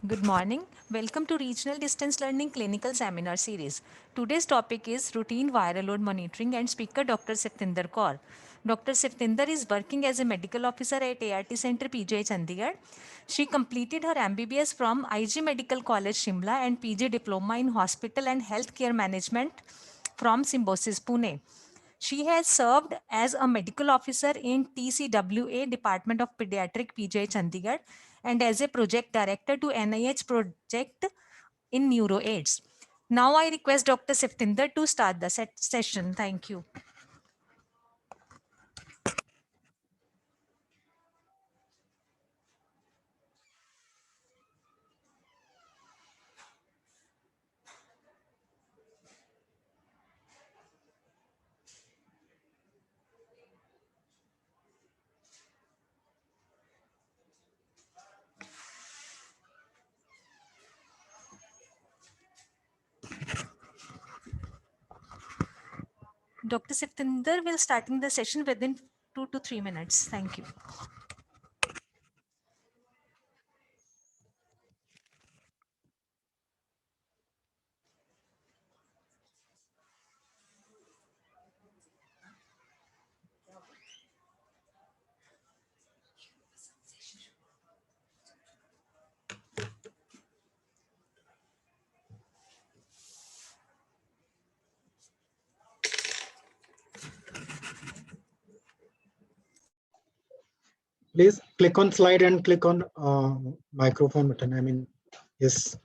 Good morning. Welcome to Regional Distance Learning Clinical Seminar Series. Today's topic is routine viral load monitoring and speaker Dr. Satinder Kaur. Dr. Satinder is working as a medical officer at ART Center PJ Chandigarh. She completed her MBBS from IG Medical College Shimla and PG Diploma in Hospital and Healthcare Management from Symbiosis Pune. She has served as a medical officer in TCWA Department of Pediatric PJ Chandigarh and as a project director to NIH project in NeuroAIDS. Now I request Dr. Septinder to start the session. Thank you. Dr. Septinder will starting the session within 2 to 3 minutes. Thank you. Please click on slide and click on microphone button. Yes.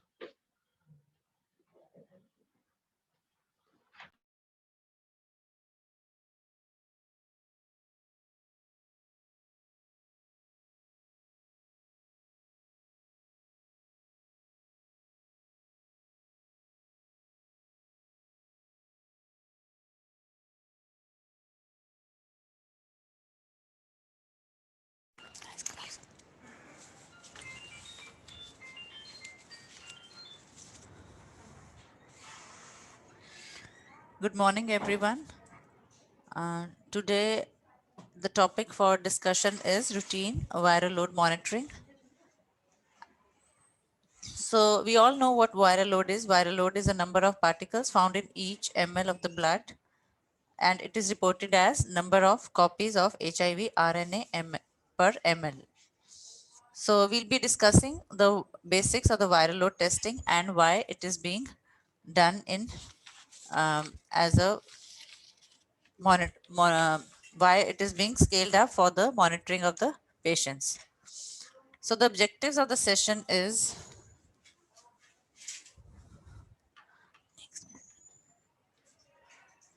Good morning, everyone. Today, the topic for discussion is routine viral load monitoring. So we all know what viral load is. Viral load is a number of particles found in each ml of the blood, and it is reported as number of copies of HIV RNA per ml. So we'll be discussing the basics of the viral load testing and why it is being done in as a why it is being scaled up for the monitoring of the patients. So the objectives of the session is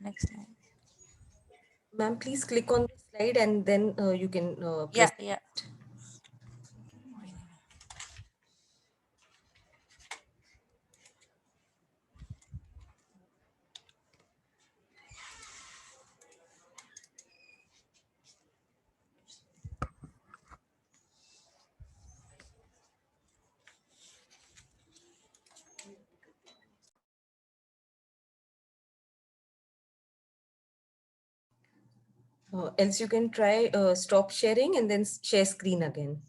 next slide. Ma'am, please click on the slide and then you can press. Yeah. Else you can try stop sharing and then share screen again.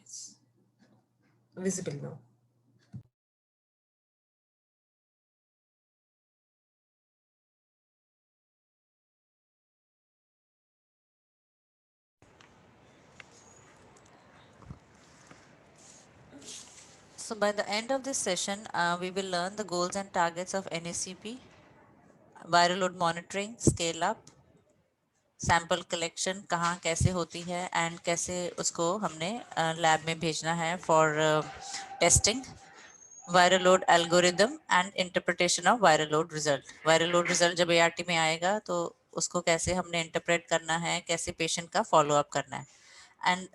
Yes. Visible now. So by the end of this session, we will learn the goals and targets of NACP, viral load monitoring, scale up, sample collection कहाँ कैसे होती है and कैसे उसको हमने lab में भेजना है for testing, viral load algorithm and interpretation of viral load result. Viral load result जब ART में आएगा तो उसको कैसे हमने इंटरप्रेट करना है, कैसे पेशेंट का फॉलो अप करना है. and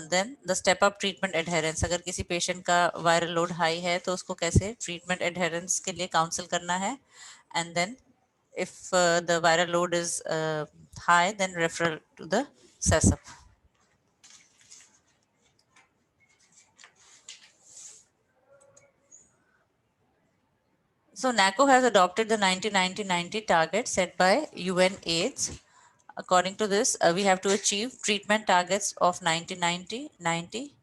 then the step up treatment adherence. अगर किसी patient का viral load high है तो उसको कैसे treatment adherence के लिए counsel करना है, and then if the viral load is high, then referral to the CESUP. So NACO has adopted the 90-90-90 target set by UN-AIDS. According to this, we have to achieve treatment targets of 90-90-90,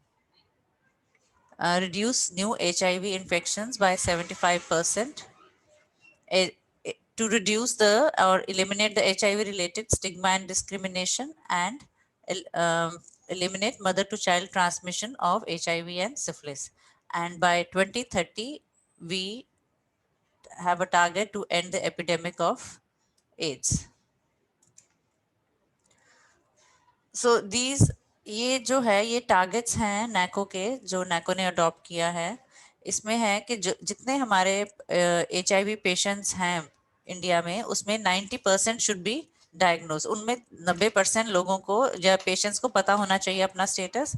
reduce new HIV infections by 75%, to reduce the or eliminate the HIV related stigma and discrimination, and eliminate mother to child transmission of HIV and syphilis. And by 2030, we have a target to end the epidemic of AIDS. So these ये जो है ये targets हैं नैको के, जो नैको ने adopt किया है. इसमें है कि जितने हमारे HIV पेशेंट्स हैं इंडिया में, उसमें 90% शुड बी डायग्नोज. उनमें 90% लोगों को या पेशेंट्स को पता होना चाहिए अपना status.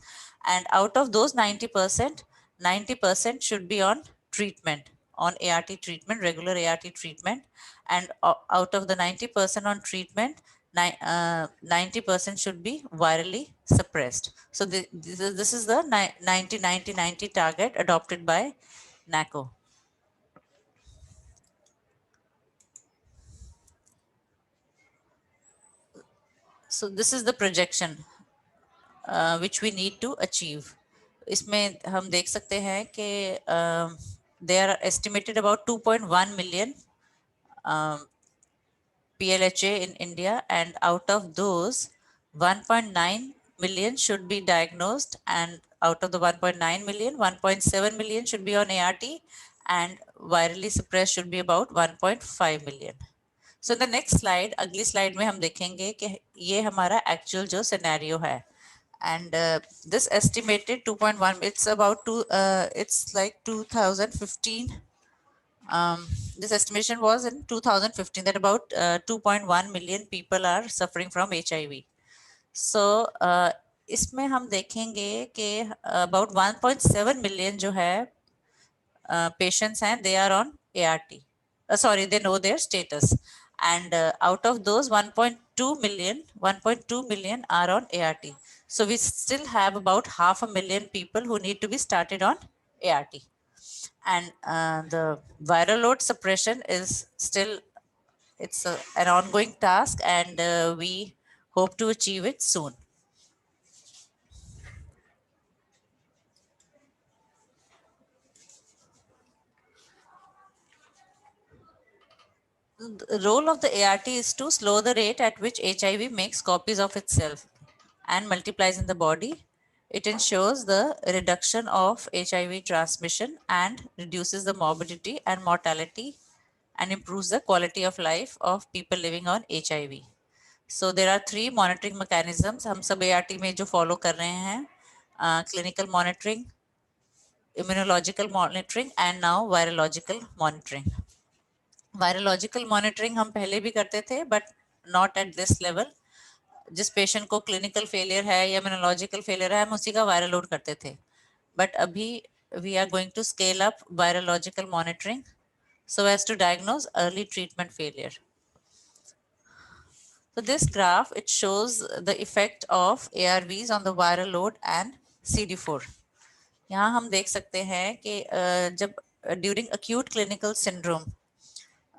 And out of those 90% should be on treatment, on ART treatment, regular ART treatment, and out of the 90% on treatment, 90% should be virally suppressed. So this is the 90-90-90 target adopted by NACO. So this is the projection which we need to achieve. इसमें हम देख सकते हैं कि there are estimated about 2.1 million PLHA in India, and out of those 1.9 million should be diagnosed, and out of the 1.9 million, 1.7 million should be on ART, and virally suppressed should be about 1.5 million. So the next slide, अगली slide में हम देखेंगे कि ये हमारा actual जो scenario है. And this estimated 2.1, it's about it's like 2015. This estimation was in 2015 that about 2.1 million people are suffering from HIV. So इसमें हम देखेंगे कि about 1.7 million जो है patients हैं, they are on ART. Sorry, they know their status. And out of those 1.2 million are on ART. So we still have about 500,000 people who need to be started on ART. And the viral load suppression is still, it's an ongoing task, and we hope to achieve it soon. The role of the ART is to slow the rate at which HIV makes copies of itself and multiplies in the body. It ensures the reduction of HIV transmission and reduces the morbidity and mortality, and improves the quality of life of people living on HIV. So there are 3 monitoring mechanisms. हम सब ART में जो follow कर रहे हैं, clinical monitoring, immunological monitoring, and now virological monitoring. Virological monitoring हम पहले भी करते थे, but not at this level. जिस पेशेंट को क्लिनिकल फेलियर है या इम्यूनोलॉजिकल फेलियर है, हम उसी का वायरल लोड करते थे. बट अभी we are going to scale up virological monitoring so as to diagnose early treatment failure. So this graph, it shows the effect of ARVs on the viral load and CD4. यहाँ हम देख सकते हैं कि जब during acute clinical syndrome,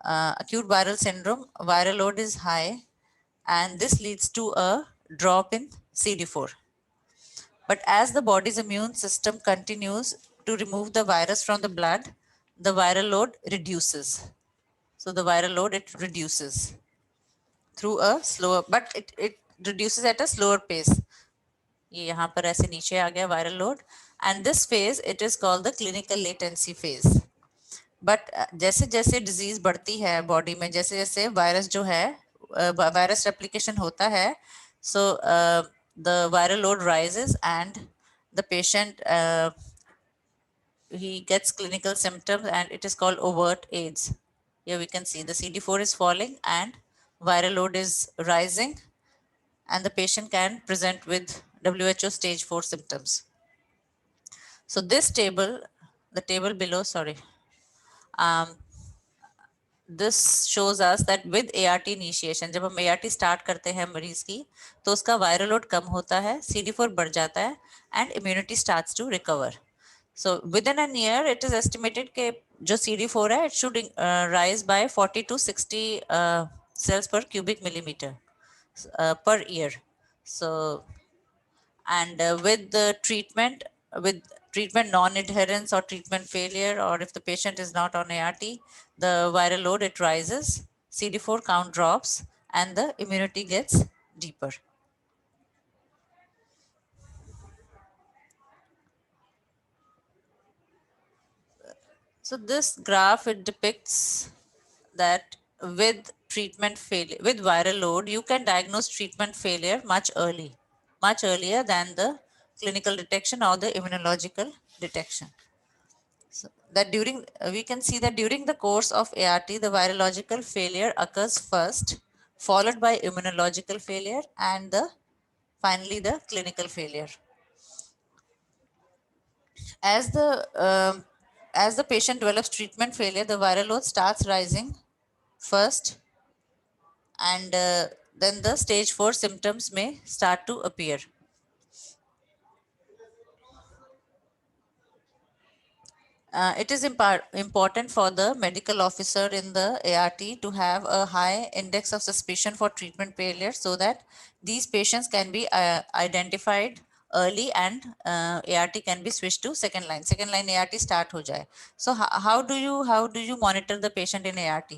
acute viral syndrome, viral load is high, and this leads to a drop in CD4. But as the body's immune system continues to remove the virus from the blood, the viral load reduces. So the viral load, it reduces through a slower, but it reduces at a slower pace. ये यहाँ पर ऐसे नीचे आ गया viral load, and this phase, it is called the clinical latency phase. But जैसे जैसे disease बढ़ती है body में, जैसे जैसे virus जो है, virus replication होता है, so the viral load rises, and the patient he gets clinical symptoms, and it is called overt AIDS. Here we can see the CD4 is falling and viral load is rising, and the patient can present with WHO stage 4 symptoms. So this table, the table below, sorry, this shows us that with ART initiation, जब हम ART start करते हैं मरीज की, तो उसका viral load कम होता है, CD4 बढ़ जाता है, and immunity starts to recover. So within a year, it is estimated कि जो CD4 है, it should rise by 40 to 60 cells per cubic millimeter per year. So, and with the treatment, with treatment non-adherence or treatment failure, or if the patient is not on ART, the viral load, it rises, CD4 count drops, and the immunity gets deeper. So this graph, it depicts that with treatment failure, with viral load, you can diagnose treatment failure much earlier than the clinical detection or the immunological detection. So that during, we can see that during the course of ART, the virological failure occurs first, followed by immunological failure, and finally the clinical failure. As the patient develops treatment failure, the viral load starts rising first, and then the stage 4 symptoms may start to appear. It is important for the medical officer in the ART to have a high index of suspicion for treatment failure, so that these patients can be identified early, and ART can be switched to second line. Second line ART start ho jaye. So how do you monitor the patient in ART?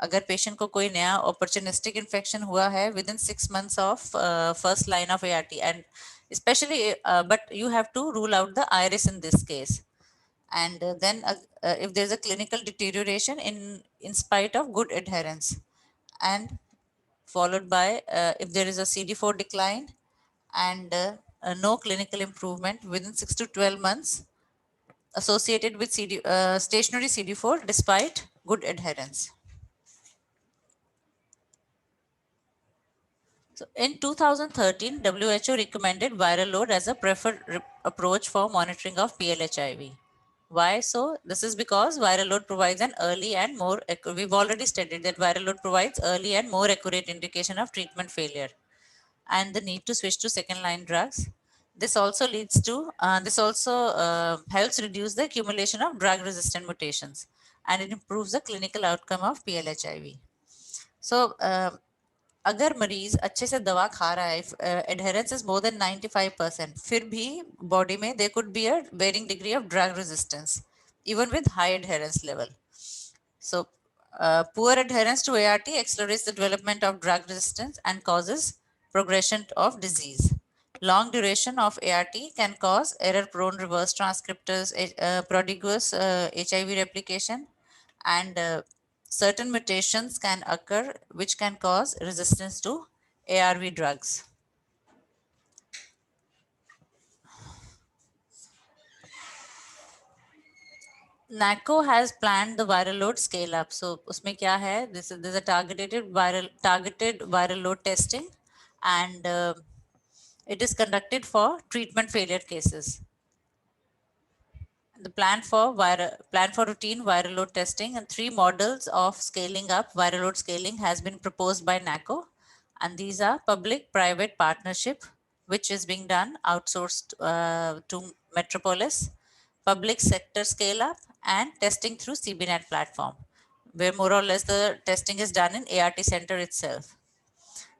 अगर patient को कोई नया opportunistic infection हुआ है within 6 months of first line of ART, and especially but you have to rule out the iris in this case, and then if there's a clinical deterioration in spite of good adherence, and followed by if there is a CD4 decline, and no clinical improvement within 6 to 12 months associated with stationary CD4 despite good adherence. So in 2013, WHO recommended viral load as a preferred approach for monitoring of PLHIV. Why so? This is because viral load provides an early and more, we've already studied that viral load provides early and more accurate indication of treatment failure and the need to switch to second line drugs. This also leads to, helps reduce the accumulation of drug resistant mutations, and it improves the clinical outcome of PLHIV. So, अगर मरीज अच्छे से दवा खा रहा है, adherence is more than 95%, फिर भी body में there could be a varying degree of drug resistance even with high adherence level. So poor adherence to ART accelerates the development of drug resistance and causes progression of disease. Long duration of ART can cause error-prone reverse transcriptase, prodigious HIV replication, and certain mutations can occur which can cause resistance to ARV drugs. NACO has planned the viral load scale up. So उसमें क्या है? There's a targeted viral load testing, and it is conducted for treatment failure cases. The plan for routine viral load testing and 3 models of scaling up viral load scaling has been proposed by NACO, and these are public-private partnership, which is being done outsourced to Metropolis, public sector scale up, and testing through CBNet platform, where more or less the testing is done in ART center itself.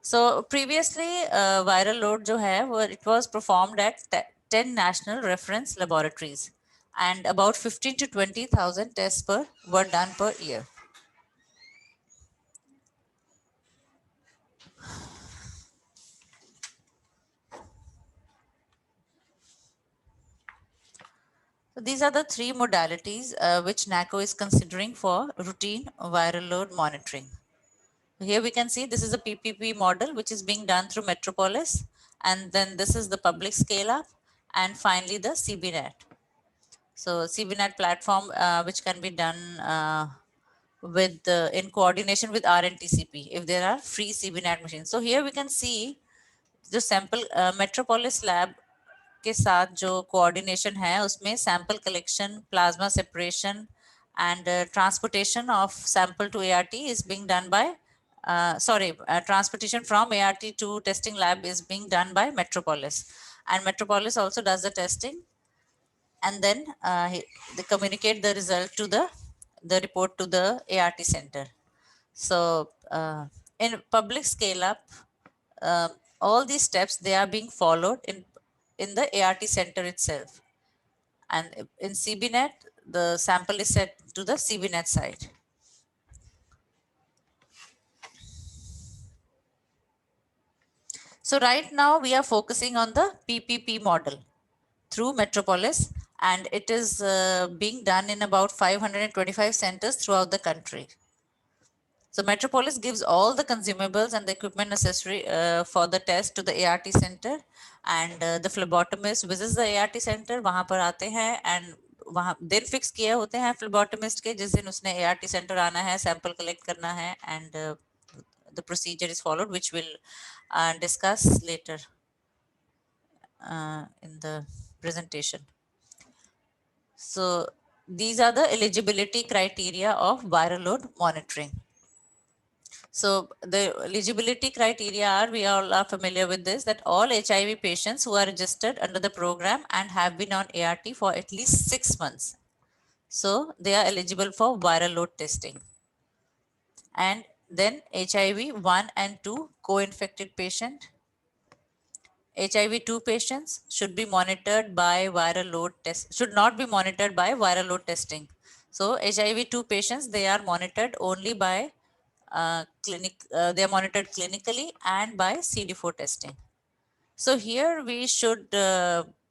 So previously, viral load जो है, it was performed at 10 national reference laboratories, and about 15 to 20,000 tests were done per year. So these are the 3 modalities which NACO is considering for routine viral load monitoring. Here we can see this is a PPP model which is being done through Metropolis, and then this is the public scale up, and finally the CBNet. So CBNet platform which can be done with in coordination with RNTCP if there are free CBNet machines. So here we can see जो sample metropolis lab के साथ जो coordination है उसमें sample collection, plasma separation and transportation of sample to ART is being done by transportation from ART to testing lab is being done by Metropolis, and Metropolis also does the testing, and then they communicate the result to the report to the ART center. So in public scale up, all these steps they are being followed in the ART center itself, and in CBNet the sample is sent to the CBNet site. So right now we are focusing on the PPP model through Metropolis, and it is being done in about 525 centers throughout the country. So Metropolis gives all the consumables and the equipment necessary for the test to the ART center, and the phlebotomist visits the ART center. वहाँ पर आते हैं and वहाँ दिन fix किए होते हैं phlebotomist के, जिस दिन उसने ART center आना है, sample collect करना है, and the procedure is followed, which we'll discuss later in the presentation. So these are the eligibility criteria of viral load monitoring. So the eligibility criteria are, we all are familiar with this, that all HIV patients who are registered under the program and have been on ART for at least 6 months, so they are eligible for viral load testing. And then HIV 1 and 2 co-infected patient. HIV 2 patients should be monitored by viral load test, should not be monitored by viral load testing. So HIV 2 patients, they are monitored only by they are monitored clinically and by CD4 testing. So here we should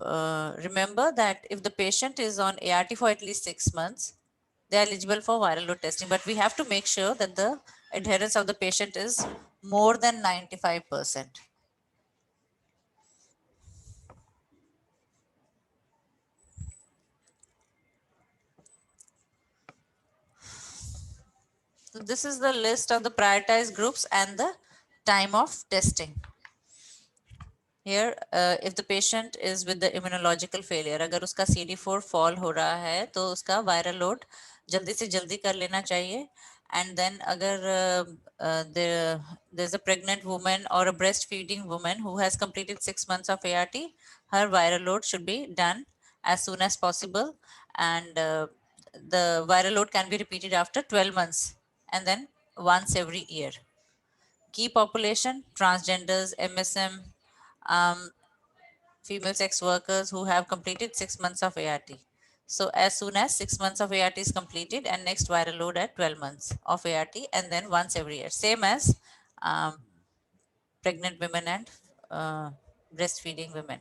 remember that if the patient is on ART for at least 6 months, they are eligible for viral load testing, but we have to make sure that the adherence of the patient is more than 95%. So this is the list of the prioritized groups and the time of testing. Here, if the patient is with the immunological failure, अगर उसका CD4 fall हो रहा है, तो उसका viral load जल्दी से जल्दी कर लेना चाहिए. And then अगर there's a pregnant woman or a breastfeeding woman who has completed 6 months of ART, her viral load should be done as soon as possible, and the viral load can be repeated after 12 months and then once every year. Key population, transgenders, MSM, female sex workers who have completed 6 months of ART. So as soon as 6 months of ART is completed, and next viral load at 12 months of ART, and then once every year. Same as pregnant women and breastfeeding women.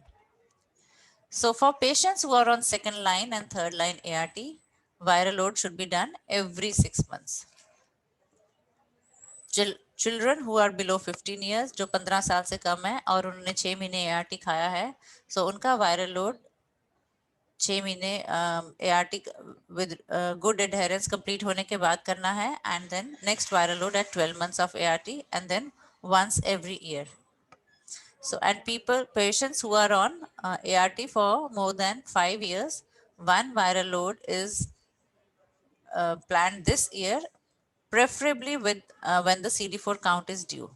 So for patients who are on second line and third line ART, viral load should be done every 6 months. Children who are below 15 years, जो 15 साल से कम है और उन्होंने 6 महीने ART खाया है, so उनका viral load 6 महीने ART with good adherence complete होने के बाद करना है, and then next viral load at 12 months of ART, and then once every year. So, and patients who are on ART for more than 5 years, one viral load is planned this year, preferably with when the CD4 count is due.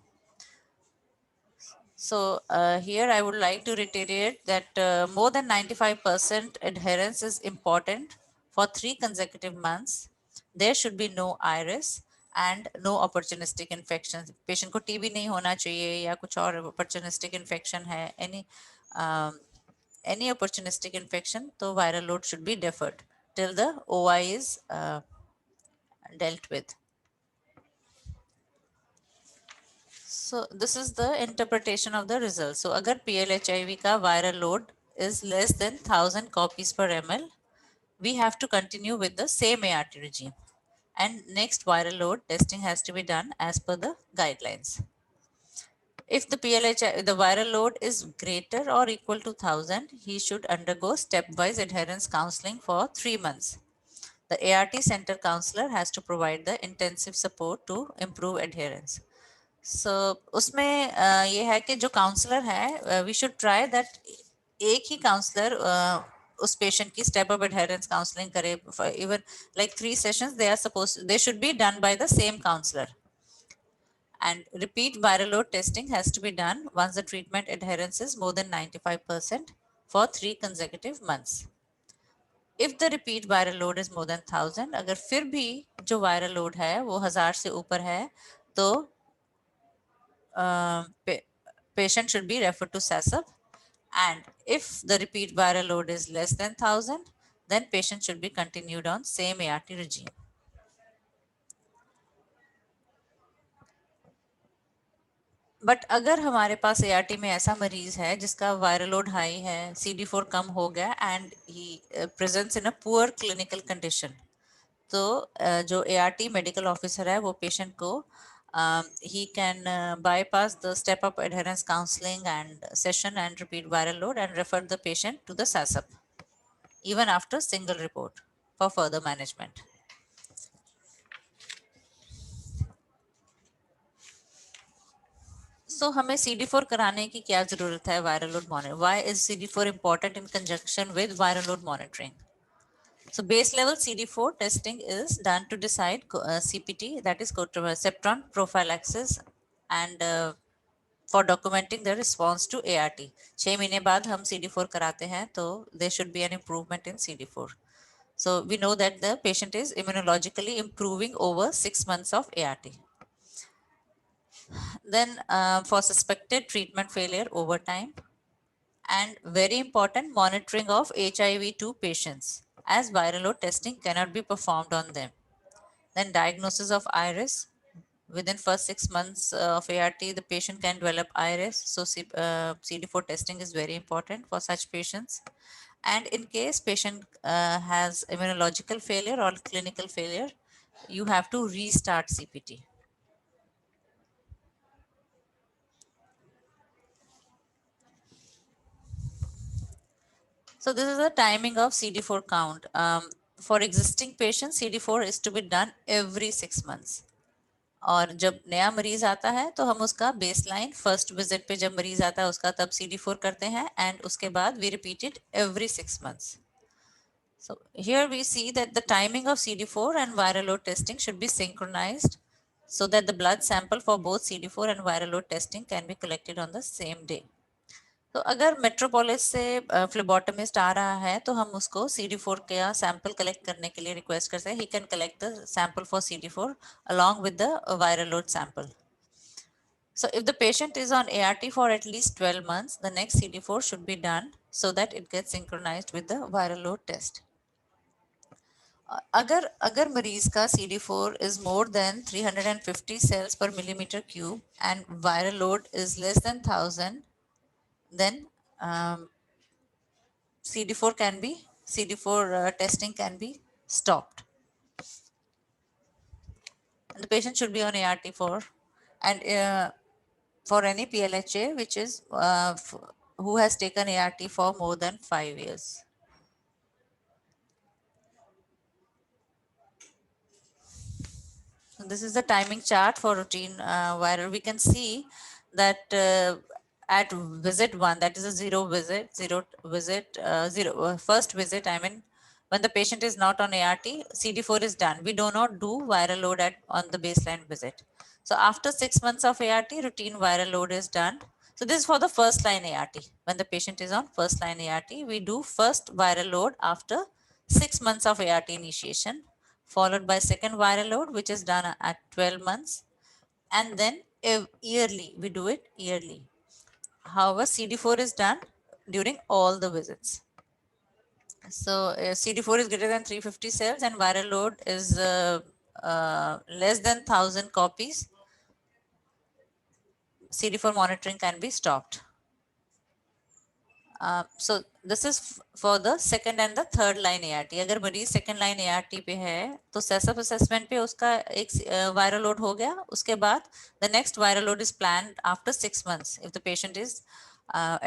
So here I would like to reiterate that more than 95% adherence is important for 3 consecutive months. There should be no iris and no opportunistic infections. Patient को TB नहीं होना चाहिए या कुछ और opportunistic infection है, any opportunistic infection, तो viral load should be deferred till the OI is dealt with. So this is the interpretation of the result. So agar PLHIV ka viral load is less than 1000 copies per ml, we have to continue with the same ART regime. And next viral load testing has to be done as per the guidelines. If the the viral load is greater or equal to 1000, he should undergo stepwise adherence counseling for 3 months. The ART center counselor has to provide the intensive support to improve adherence. So उसमें ये है कि जो counsellor है we should try that एक ही counsellor उस patient की step up adherence counselling करे. Even like 3 sessions they should be done by the same counselor. And repeat viral load testing has to be done once the treatment adherence is more than 95% for 3 consecutive months. If the repeat viral load is more than 1000, अगर फिर भी जो viral load है वो 1000 से ऊपर है तो patient should be referred to SASAP. And if the repeat viral load is less than 1000, then patient should be continued on same ART regime. But अगर हमारे पास ART में ऐसा मरीज है जिसका वायरल लोड हाई है, CD4 कम हो गया and he presents in a poor clinical condition, तो जो ART मेडिकल ऑफिसर है वो पेशेंट को he can bypass the step up adherence counseling and session and repeat viral load and refer the patient to the SASAP even after single report for further management. So हमें CD4 कराने की क्या जरूरत है viral load monitor? Why is CD4 important in conjunction with viral load monitoring? So base level CD4 testing is done to decide CPT, that is septron prophylaxis, and for documenting the response to ART. 6 महीने बाद हम CD4 कराते हैं तो there should be an improvement in CD4. So we know that the patient is immunologically improving over 6 months of ART. Then for suspected treatment failure over time, and very important, monitoring of HIV-2 patients, as viral load testing cannot be performed on them. Then diagnosis of iris. Within first 6 months of ART, the patient can develop iris. So CD4 testing is very important for such patients. And in case patient has immunological failure or clinical failure, you have to restart CPT. So this is the timing of CD4 count. For existing patients, CD4 is to be done every 6 months. और जब नया मरीज आता है तो हम उसका baseline first visit पे जब मरीज आता है उसका तब CD4 करते हैं एंड उसके बाद we repeat it every 6 months. So here we see that the timing of CD4 and viral load testing should be synchronized so that the blood sample for both CD4 and viral load testing can be collected on the same day. तो अगर metropolis से फ्लेबोटमिस्ट आ रहा है तो हम उसको CD4 का sample collect करने के लिए रिक्वेस्ट करते हैं. He can collect the sample for CD4 along with the viral load sample. So if the patient is on ART for at least 12 months, the next CD4 should be done so that it gets synchronized with the viral load test. अगर मरीज का CD4 is more than 350 cells per millimeter cube and viral load is less than 1000, then CD4 testing can be stopped. And the patient should be on ART for any PLHA which is who has taken ART for more than 5 years. So this is the timing chart for routine viral. We can see that at visit 1, that is a first visit, I mean, when the patient is not on ART, CD4 is done. We do not do viral load on the baseline visit. So after 6 months of ART, routine viral load is done. So this is for the first line ART. When the patient is on first line ART, we do first viral load after 6 months of ART initiation, followed by second viral load, which is done at 12 months. And then yearly, we do it yearly. However, CD4 is done during all the visits. So CD4 is greater than 350 cells and viral load is less than 1000 copies. CD4 monitoring can be stopped. So this is for the second and the third line ART. अगर मरीज second line ART पे है तो SASAP assessment पे उसका एक viral load हो गया. उसके बाद the next viral load is planned after 6 months if the patient is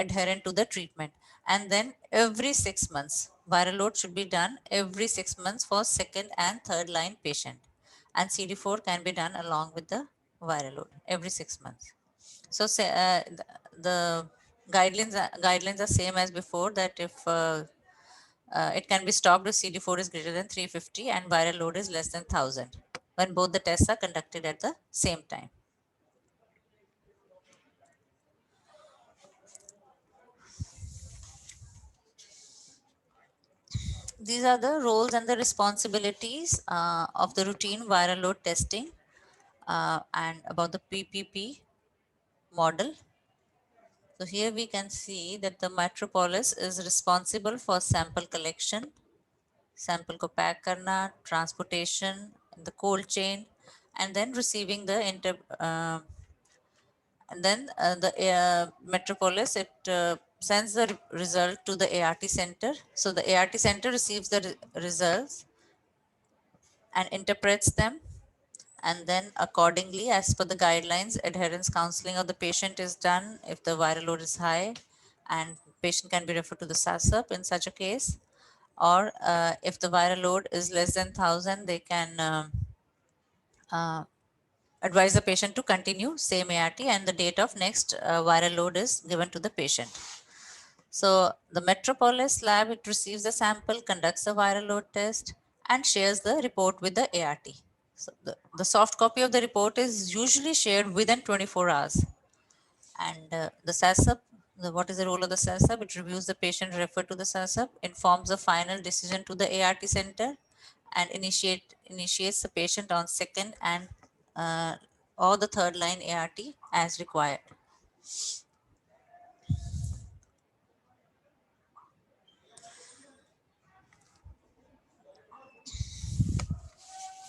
adherent to the treatment. And then every 6 months, viral load should be done every 6 months for second and third line patient. And CD4 can be done along with the viral load every 6 months. So say, the guidelines are same as before, that if it can be stopped if CD4 is greater than 350 and viral load is less than 1000 when both the tests are conducted at the same time. These are the roles and the responsibilities of the routine viral load testing and about the PPP model. So here we can see that the Metropolis is responsible for sample collection, sample को pack करना, transportation, the cold chain, and then receiving the and then the Metropolis, it sends the result to the ART center. So the ART center receives the results and interprets them, and then accordingly, as per the guidelines, adherence counseling of the patient is done if the viral load is high, and patient can be referred to the SASUP in such a case. Or if the viral load is less than 1000, they can uh, advise the patient to continue same ART, and the date of next viral load is given to the patient. So the Metropolis lab, it receives the sample, conducts the viral load test, and shares the report with the ART. So the soft copy of the report is usually shared within 24 hours. And the SASUP, what is the role of the SASUP? It reviews the patient referred to the SASUP, informs the final decision to the ART center, and initiates the patient on second and or the third line ART as required.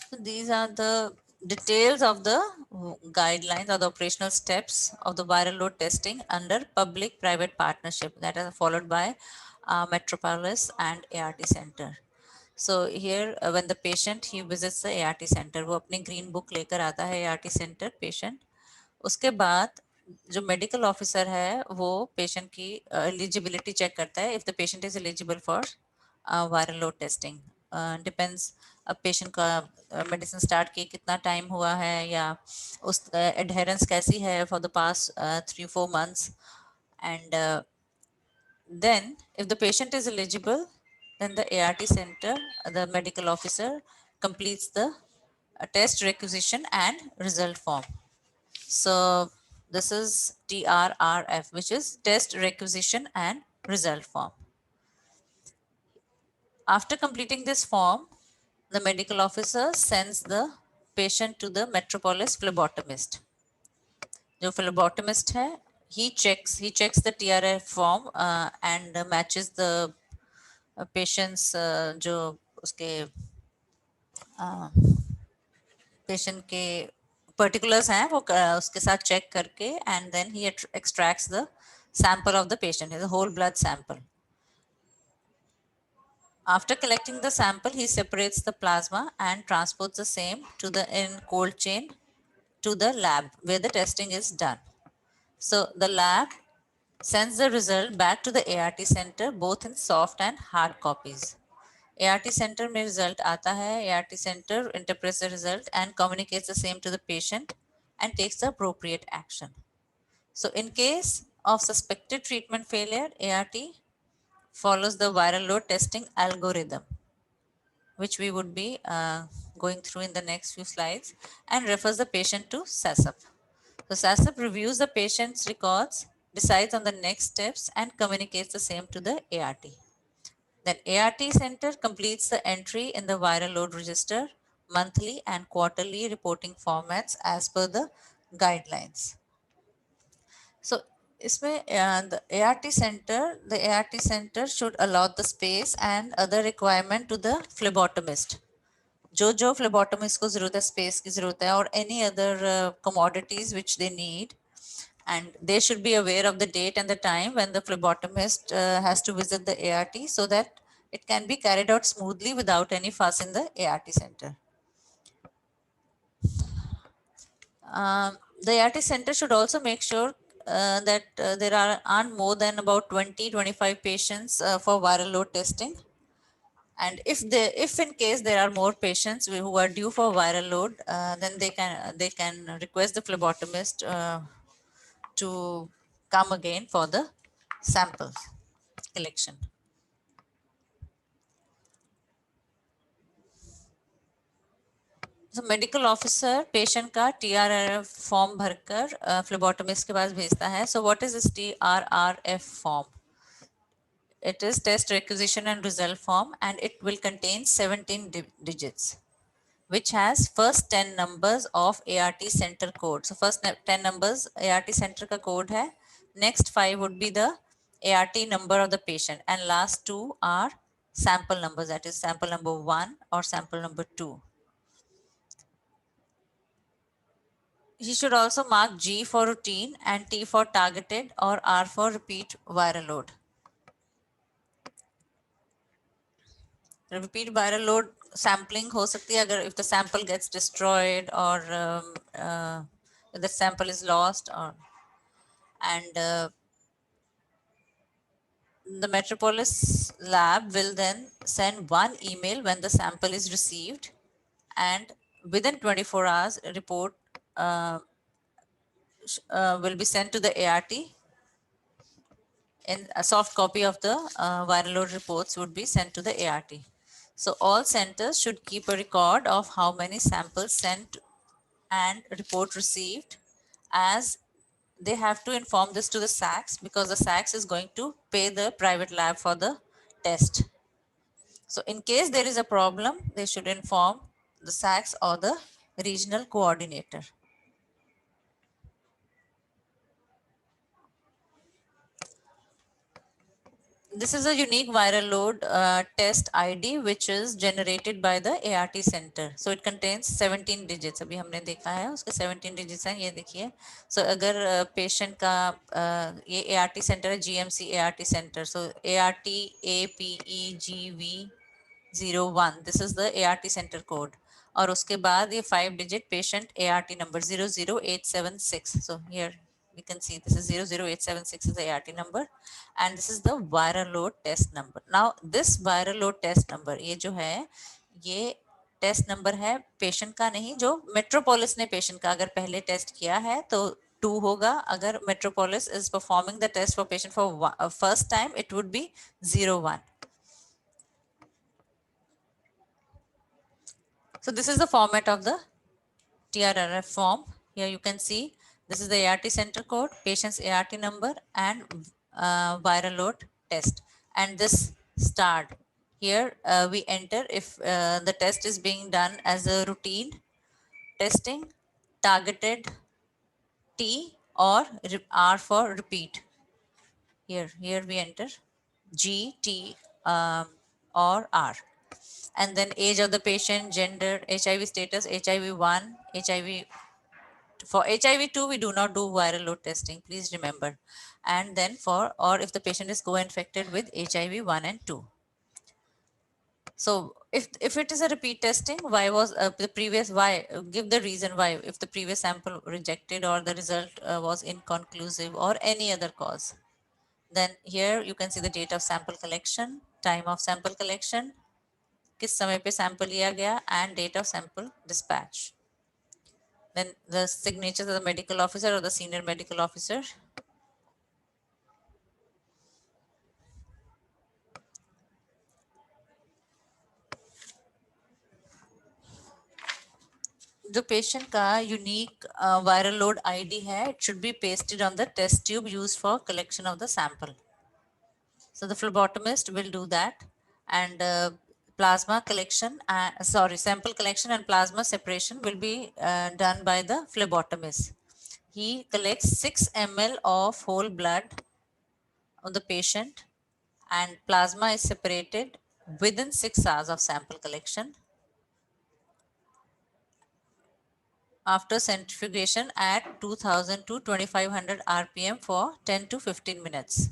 So these are the details of the guidelines or the operational steps of the viral load testing under public-private partnership that are followed by Metropolis and ART center. So here when the patient he visits the ART center, वो अपनी green book लेकर आता है ART center patient. उसके बाद जो medical officer है वो पेशेंट की एलिजिबिलिटी चेक करता है if the patient is eligible for viral load testing. Depends अब पेशेंट का मेडिसिन स्टार्ट किए कितना टाइम हुआ है या उस एडहेरेंस कैसी है for the past 3-4 months. And then if the patient is eligible, then the ART center, the medical officer completes the test requisition and result form. So this is TRRF, which is test requisition and result form. After completing this form, the medical officer sends the patient to the Metropolis phlebotomist. जो phlebotomist है, he checks the TRF form and matches the patient's जो उसके patient के particulars हैं वो उसके साथ check करके and then he extracts the sample of the patient, the whole blood sample. After collecting the sample, he separates the plasma and transports the same to the in cold chain to the lab where the testing is done. So the lab sends the result back to the ART center both in soft and hard copies. ART center में result आता है, ART center interprets the result and communicates the same to the patient and takes the appropriate action. So in case of suspected treatment failure, ART follows the viral load testing algorithm, which we would be going through in the next few slides, and refers the patient to SASUP. So SASUP reviews the patient's records, decides on the next steps, and communicates the same to the ART. Then ART center completes the entry in the viral load register, monthly and quarterly reporting formats as per the guidelines. So इसमें the ART center should allot the space and other requirement to the phlebotomist. जो phlebotomist को जरूरत है, space की जरूरत है, or any other commodities which they need, and they should be aware of the date and the time when the phlebotomist has to visit the ART so that it can be carried out smoothly without any fuss in the ART center. The ART center should also make sure that there aren't more than about 20-25 patients for viral load testing. And if in case there are more patients who are due for viral load, then they can request the phlebotomist to come again for the sample collection. So medical officer patient का TRRF form भरकर phlebotomist के पास भेजता है. So what is this TRRF form? It is test requisition and result form, and it will contain 17 digits, which has first 10 numbers of ART center code. So first 10 numbers ART center का code है. Next 5 would be the ART number of the patient, and last 2 are sample numbers, that is sample number 1 or sample number 2. He should also mark G for routine and T for targeted or R for repeat viral load. Repeat viral load sampling हो सकती है अगर if the sample gets destroyed or if the sample is lost, or and the Metropolis lab will then send one email when the sample is received, and within 24 hours a report will be sent to the ART. And a soft copy of the viral load reports would be sent to the ART. So all centers should keep a record of how many samples sent and report received, as they have to inform this to the SACS, because the SACS is going to pay the private lab for the test. So in case there is a problem, they should inform the SACS or the regional coordinator. This is a unique viral load test ID which is generated by the ART center. So it contains 17 digits. अभी हमने देखा है उसके 17 digits हैं, ये देखिए. So अगर patient का ये ART center है, GMC ART center. So ART APEGV01. This is the ART center code. और उसके बाद ये 5 digit patient ART number 00876. So here we can see this is 00876 is the ART number, and this is the viral load test number. Now this viral load test number, ये जो है ये test number है patient का नहीं, जो metropolis ने patient का अगर पहले टेस्ट किया है तो 2 होगा. अगर Metropolis is performing the test for patient for first time, it would be 01. So this is the format of the TRRF form. Here you can see this is the ART center code, patient's ART number, and viral load test. And this start. Here we enter if the test is being done as a routine testing, targeted T, or R for repeat. Here we enter G, T, or R. And then age of the patient, gender, HIV status, HIV-1, HIV. For HIV-2, we do not do viral load testing, please remember. And then or if the patient is co-infected with HIV-1 and 2. So if it is a repeat testing, why was the previous, give the reason why, if the previous sample rejected or the result was inconclusive or any other cause. Then here you can see the date of sample collection, time of sample collection, किस समय पे sample लिया गया, and date of sample dispatch. Then the signatures of the medical officer or the senior medical officer. जो patient का unique viral load ID है, it should be pasted on the test tube used for collection of the sample. So the phlebotomist will do that, and plasma collection, sample collection and plasma separation will be done by the phlebotomist. He collects 6 ml of whole blood of the patient, and plasma is separated within 6 hours of sample collection after centrifugation at 2000 to 2500 rpm for 10 to 15 minutes.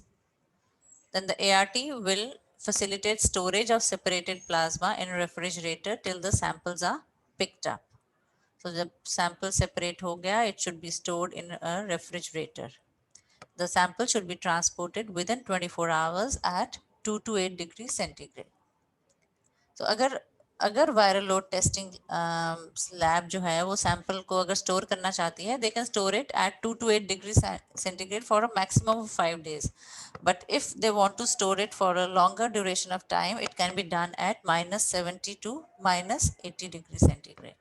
Then the ART will facilitate storage of separated plasma in a refrigerator till the samples are picked up. So the sample separate ho gaya, it should be stored in a refrigerator. The sample should be transported within 24 hours at 2 to 8 degrees centigrade. तो अगर viral load testing lab जो है वो sample को अगर store करना चाहती है, they can store it at 2 to 8 degree centigrade for a maximum of 5 days. But if they want to store it for a longer duration of time, it can be done at -70 to -80 degrees centigrade.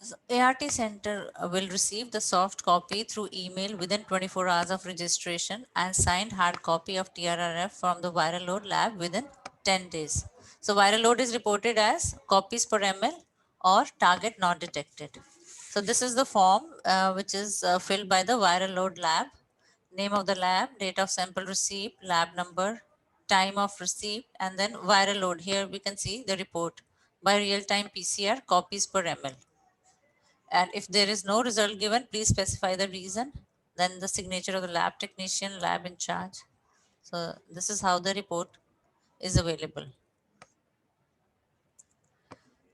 So ART center will receive the soft copy through email within 24 hours of registration and signed hard copy of TRRF from the viral load lab within 10 days. So viral load is reported as copies per ml or target not detected. So this is the form which is filled by the viral load lab. Name of the lab, date of sample receipt, lab number, time of receipt, and then viral load. Here we can see the report by real-time PCR copies per ml. And if there is no result given, please specify the reason. Then the signature of the lab technician, lab in charge. So this is how the report is available.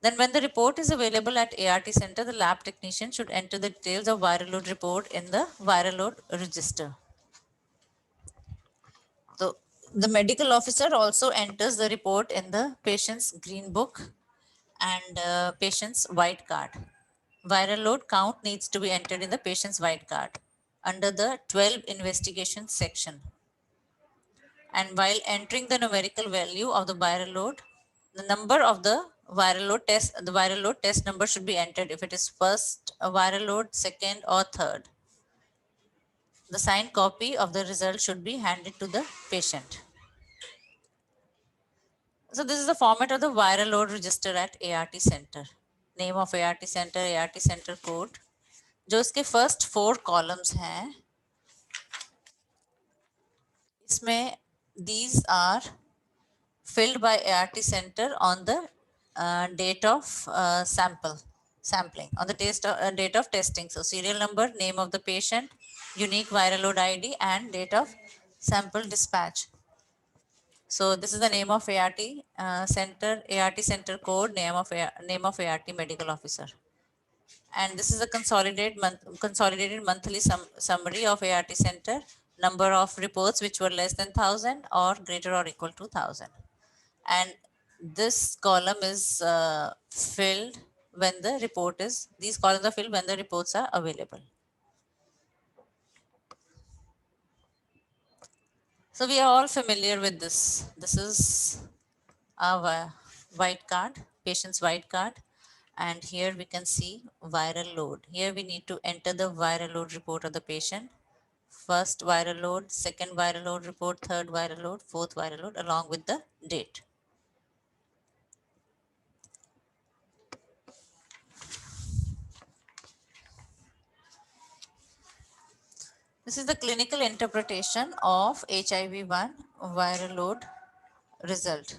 Then when the report is available at ART center, the lab technician should enter the details of viral load report in the viral load register. So the medical officer also enters the report in the patient's green book and patient's white card. Viral load count needs to be entered in the patient's white card under the 12 investigation section. And while entering the numerical value of the viral load, the number of the viral load test number should be entered if it is first a viral load, second or third. The signed copy of the result should be handed to the patient. So this is the format of the viral load register at ART center. Name of ART center code. जो इसके first 4 columns हैं, इसमें these are filled by ART center on the date of sampling, on the date of testing. So serial number, name of the patient, unique viral load ID, and date of sample dispatch. So this is the name of ART center, ART center code, name of ART medical officer. And this is a consolidated monthly summary of ART center, number of reports which were less than 1,000 or greater or equal to 1,000. And this column is filled when the report is, these columns are filled when the reports are available. So we are all familiar with this. This is our white card, patient's white card. And here we can see viral load. Here we need to enter the viral load report of the patient. First viral load, second viral load report, third viral load, fourth viral load, along with the date. This is the clinical interpretation of HIV-1 viral load result.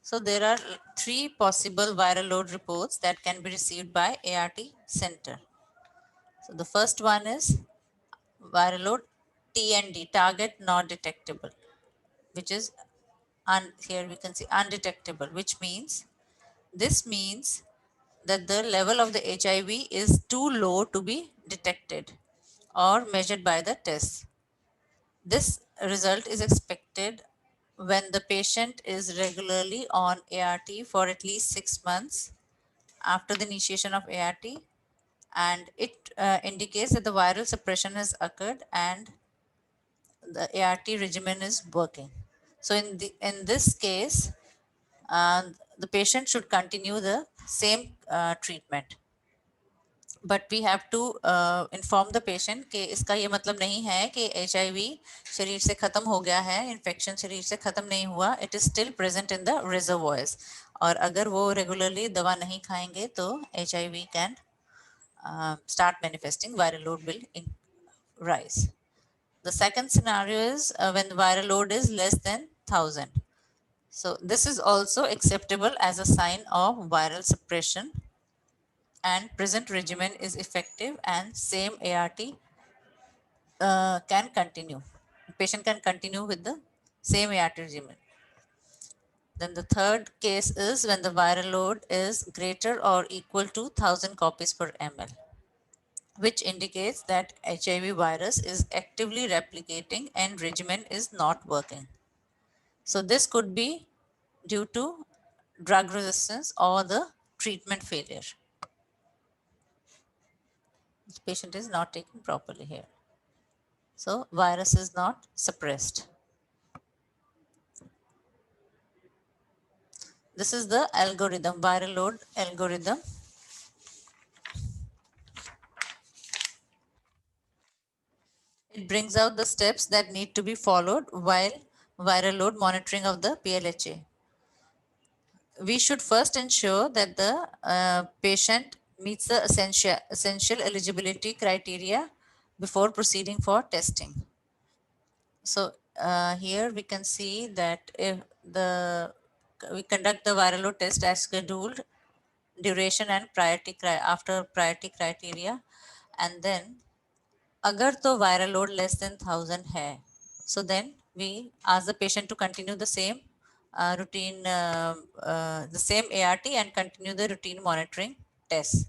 So there are 3 possible viral load reports that can be received by ART center. So the first one is viral load TND, target not detectable, which is here we can see undetectable, which means that the level of the HIV is too low to be detected or measured by the test. This result is expected when the patient is regularly on ART for at least 6 months after the initiation of ART, and it indicates that the viral suppression has occurred and the ART regimen is working. So in this case, the patient should continue the same treatment. But we have to inform the patient कि इसका ये मतलब नहीं है कि HIV शरीर से ख़त्म हो गया है, इन्फेक्शन शरीर से ख़त्म नहीं हुआ, it is still present in the reservoirs. और अगर वो रेगुलरली दवा नहीं खाएंगे तो HIV can start manifesting, viral load will rise. The second scenario is when the viral load is less than 1,000. So this is also acceptable as a sign of viral suppression and present regimen is effective and same ART can continue. The patient can continue with the same ART regimen. Then the third case is when the viral load is greater or equal to 1,000 copies per ml. which indicates that HIV virus is actively replicating and regimen is not working. So this could be due to drug resistance or the treatment failure. The patient is not taken properly here. So virus is not suppressed. This is the algorithm, viral load algorithm. It brings out the steps that need to be followed while viral load monitoring of the PLHA. We should first ensure that the patient meets the essential eligibility criteria before proceeding for testing. So here we can see that if we conduct the viral load test as scheduled, duration and priority after priority criteria, and then अगर तो viral load less than 1000 है, so then we ask the patient to continue the same routine, the same ART and continue the routine monitoring tests.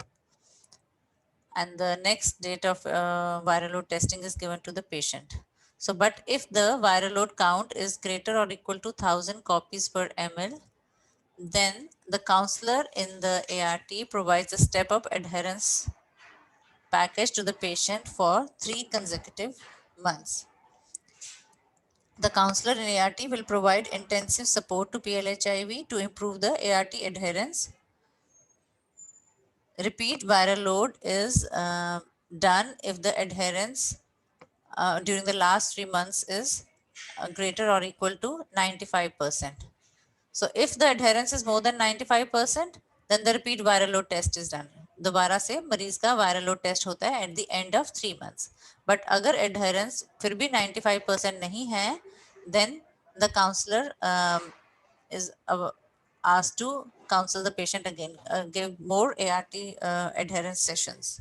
And the next date of viral load testing is given to the patient. So, but if the viral load count is greater or equal to 1000 copies per ml, then the counselor in the ART provides a step-up adherence package to the patient for 3 consecutive months. The counselor in ART will provide intensive support to PLHIV to improve the ART adherence. Repeat viral load is done if the adherence during the last 3 months is greater or equal to 95%. So if the adherence is more than 95%, then the repeat viral load test is done. दोबारा से मरीज का viral load test होता है at the end of 3 months. But अगर adherence फिर भी 95% नहीं है, then the counselor is asked to counsel the patient again, give more ART adherence sessions.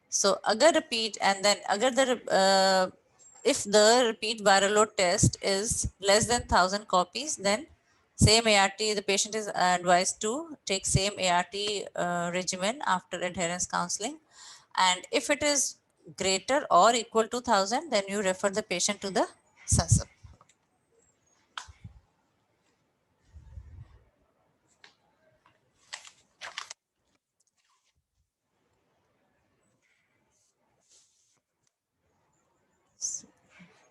So agar repeat and then agar if the repeat viral load test is less than 1000 copies, then same ART, the patient is advised to take same ART regimen after adherence counseling. And if it is greater or equal to 1000, then you refer the patient to the SASAP.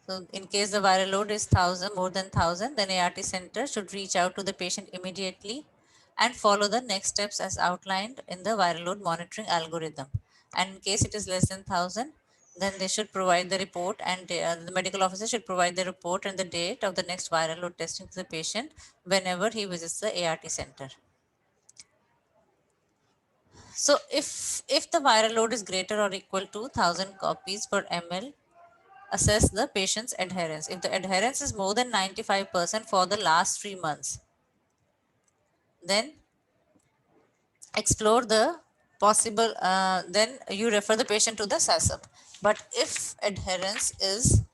So in case the viral load is 1000, more than 1000, then ART center should reach out to the patient immediately and follow the next steps as outlined in the viral load monitoring algorithm. And in case it is less than 1000, then they should provide the report and the medical officer should provide the report and the date of the next viral load testing to the patient whenever he visits the ART center. So if the viral load is greater or equal to 1000 copies per ml, assess the patient's adherence. If the adherence is more than 95% for the last 3 months, then explore the possible, then you refer the patient to the SASAP. But if adherence is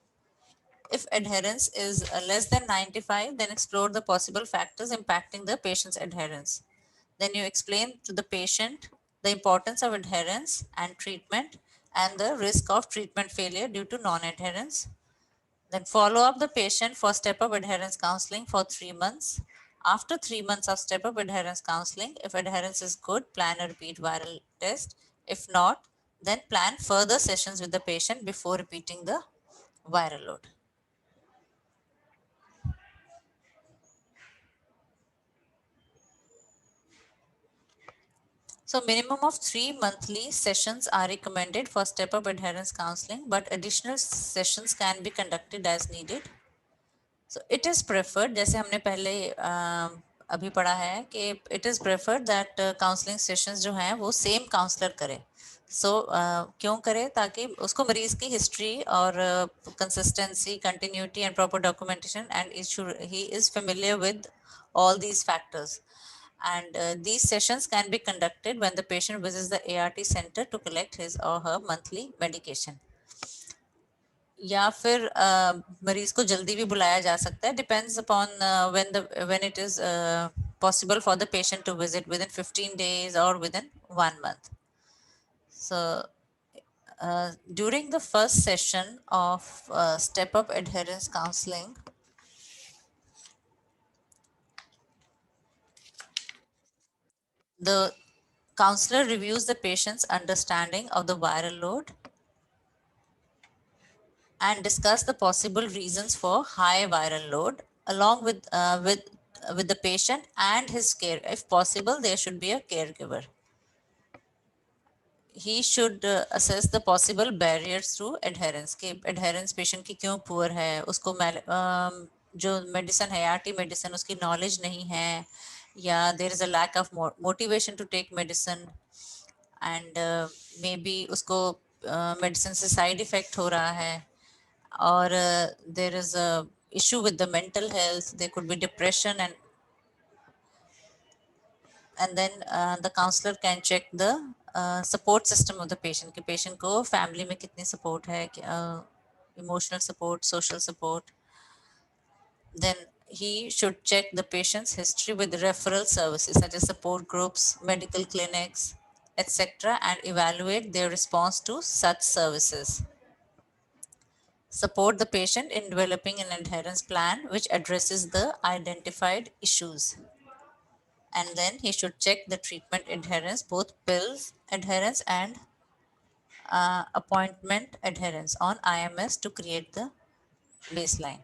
less than 95, then explore the possible factors impacting the patient's adherence. Then you explain to the patient the importance of adherence and treatment and the risk of treatment failure due to non-adherence. Then follow up the patient for step-up adherence counseling for 3 months. After 3 months of step-up adherence counseling, if adherence is good, plan a repeat viral test. If not, then plan further sessions with the patient before repeating the viral load. So minimum of 3 monthly sessions are recommended for step-up adherence counseling, but additional sessions can be conducted as needed. So it is preferred, जैसे हमने पहले अभी पढ़ा है कि it is preferred that counseling sessions जो हैं वो same counselor करे. So क्यों करे? ताकि उसको मरीज की history और consistency, continuity and proper documentation and he is familiar with all these factors. And these sessions can be conducted when the patient visits the ART center to collect his or her monthly medication. या फिर मरीज को जल्दी भी बुलाया जा सकता है, depends upon when it is possible for the patient to visit within 15 days or within 1 month. So during the first session of step-up adherence counseling, the counselor reviews the patient's understanding of the viral load and discuss the possible reasons for high viral load along with the patient and his care. If possible, there should be a caregiver. He should assess the possible barriers through adherence कि adherence patient की क्यों poor है, उसको जो medicine है ART medicine उसकी knowledge नहीं है, या there is a lack of motivation to take medicine, and maybe उसको medicine से side effect हो रहा है, or there is a issue with the mental health, there could be depression, and then the counselor can check the support system of the patient कि patient को family में कितनी support है, emotional support, social support. Then he should check the patient's history with referral services such as support groups, medical clinics, etc., and evaluate their response to such services. Support the patient in developing an adherence plan which addresses the identified issues. And then he should check the treatment adherence, both pills adherence and appointment adherence on IMS to create the baseline.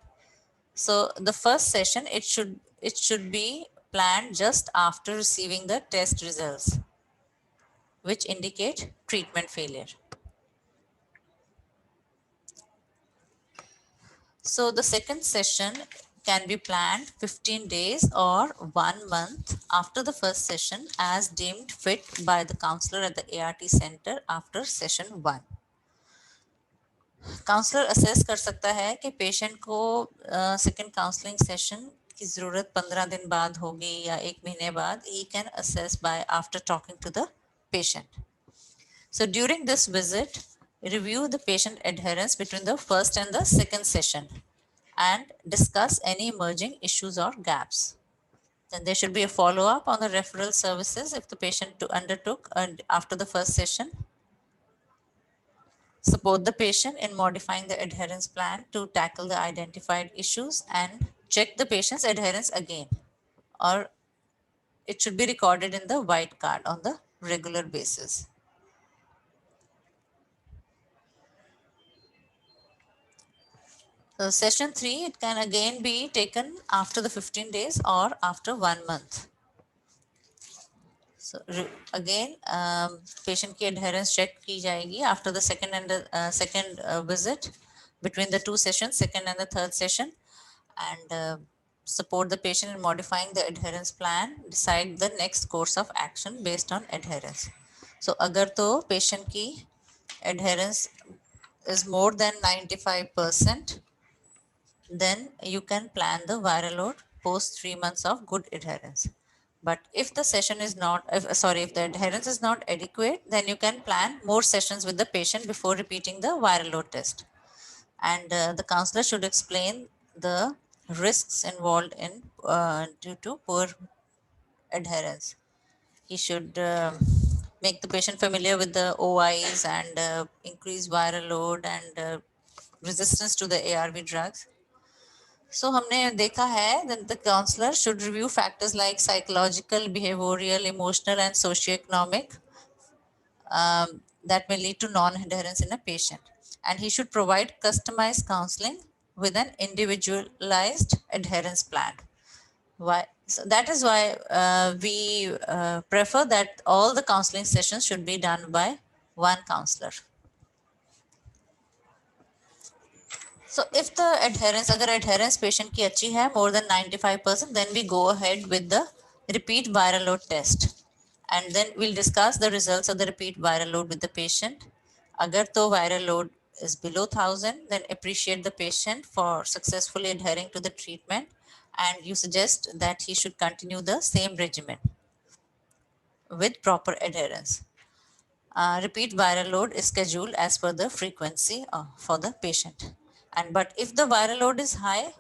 So the first session, it should be planned just after receiving the test results, which indicate treatment failure. So the second session can be planned 15 days or 1 month after the first session as deemed fit by the counselor at the ART center after session 1. Counsellor assess कर सकता है कि patient को second counselling session की ज़रूरत 15 दिन बाद होगी या 1 महीने बाद. He can assess by after talking to the patient. So during this visit, review the patient adherence between the first and the second session and discuss any emerging issues or gaps. Then there should be a follow-up on the referral services if the patient undertook after the first session. Support the patient in modifying the adherence plan to tackle the identified issues and check the patient's adherence again, or it should be recorded in the white card on the regular basis. So session 3, it can again be taken after the 15 days or after 1 month. So again, patient की adherence check की जाएगी after the second visit between the 2 sessions, second and the third session, and support the patient in modifying the adherence plan, decide the next course of action based on adherence. So अगर तो patient की adherence is more than 95%, then you can plan the viral load post 3 months of good adherence. But if the session is not, if the adherence is not adequate, then you can plan more sessions with the patient before repeating the viral load test. And the counselor should explain the risks involved in due to poor adherence. He should make the patient familiar with the OIs and increase viral load and resistance to the ARV drugs. So हमने देखा है that the counselor should review factors like psychological, behavioral, emotional, and socioeconomic that may lead to non-adherence in a patient. And he should provide customized counseling with an individualized adherence plan. Why? So that is why we prefer that all the counseling sessions should be done by one counselor. So if the adherence, agar adherence patient की अच्छी है more than 95%, then we go ahead with the repeat viral load test. And then we'll discuss the results of the repeat viral load with the patient. Agar to viral load is below 1000, then appreciate the patient for successfully adhering to the treatment, and you suggest that he should continue the same regimen with proper adherence. Repeat viral load is scheduled as per the frequency for the patient. But if the viral load is high,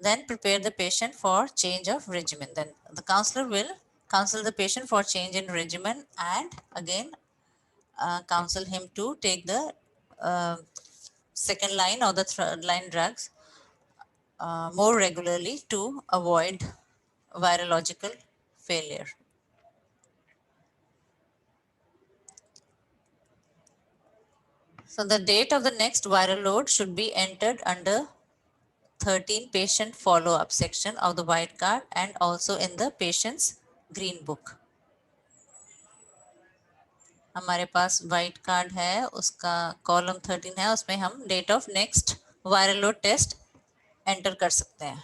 then prepare the patient for change of regimen. Then the counselor will counsel the patient for change in regimen and again counsel him to take the second line or the third line drugs more regularly to avoid virological failure. So the date of the next viral load should be entered under 13 patient follow-up section of the white card and also in the patient's green book. हमारे पास white card है, उसका column 13 है, उसमें हम date of next viral load test enter कर सकते हैं.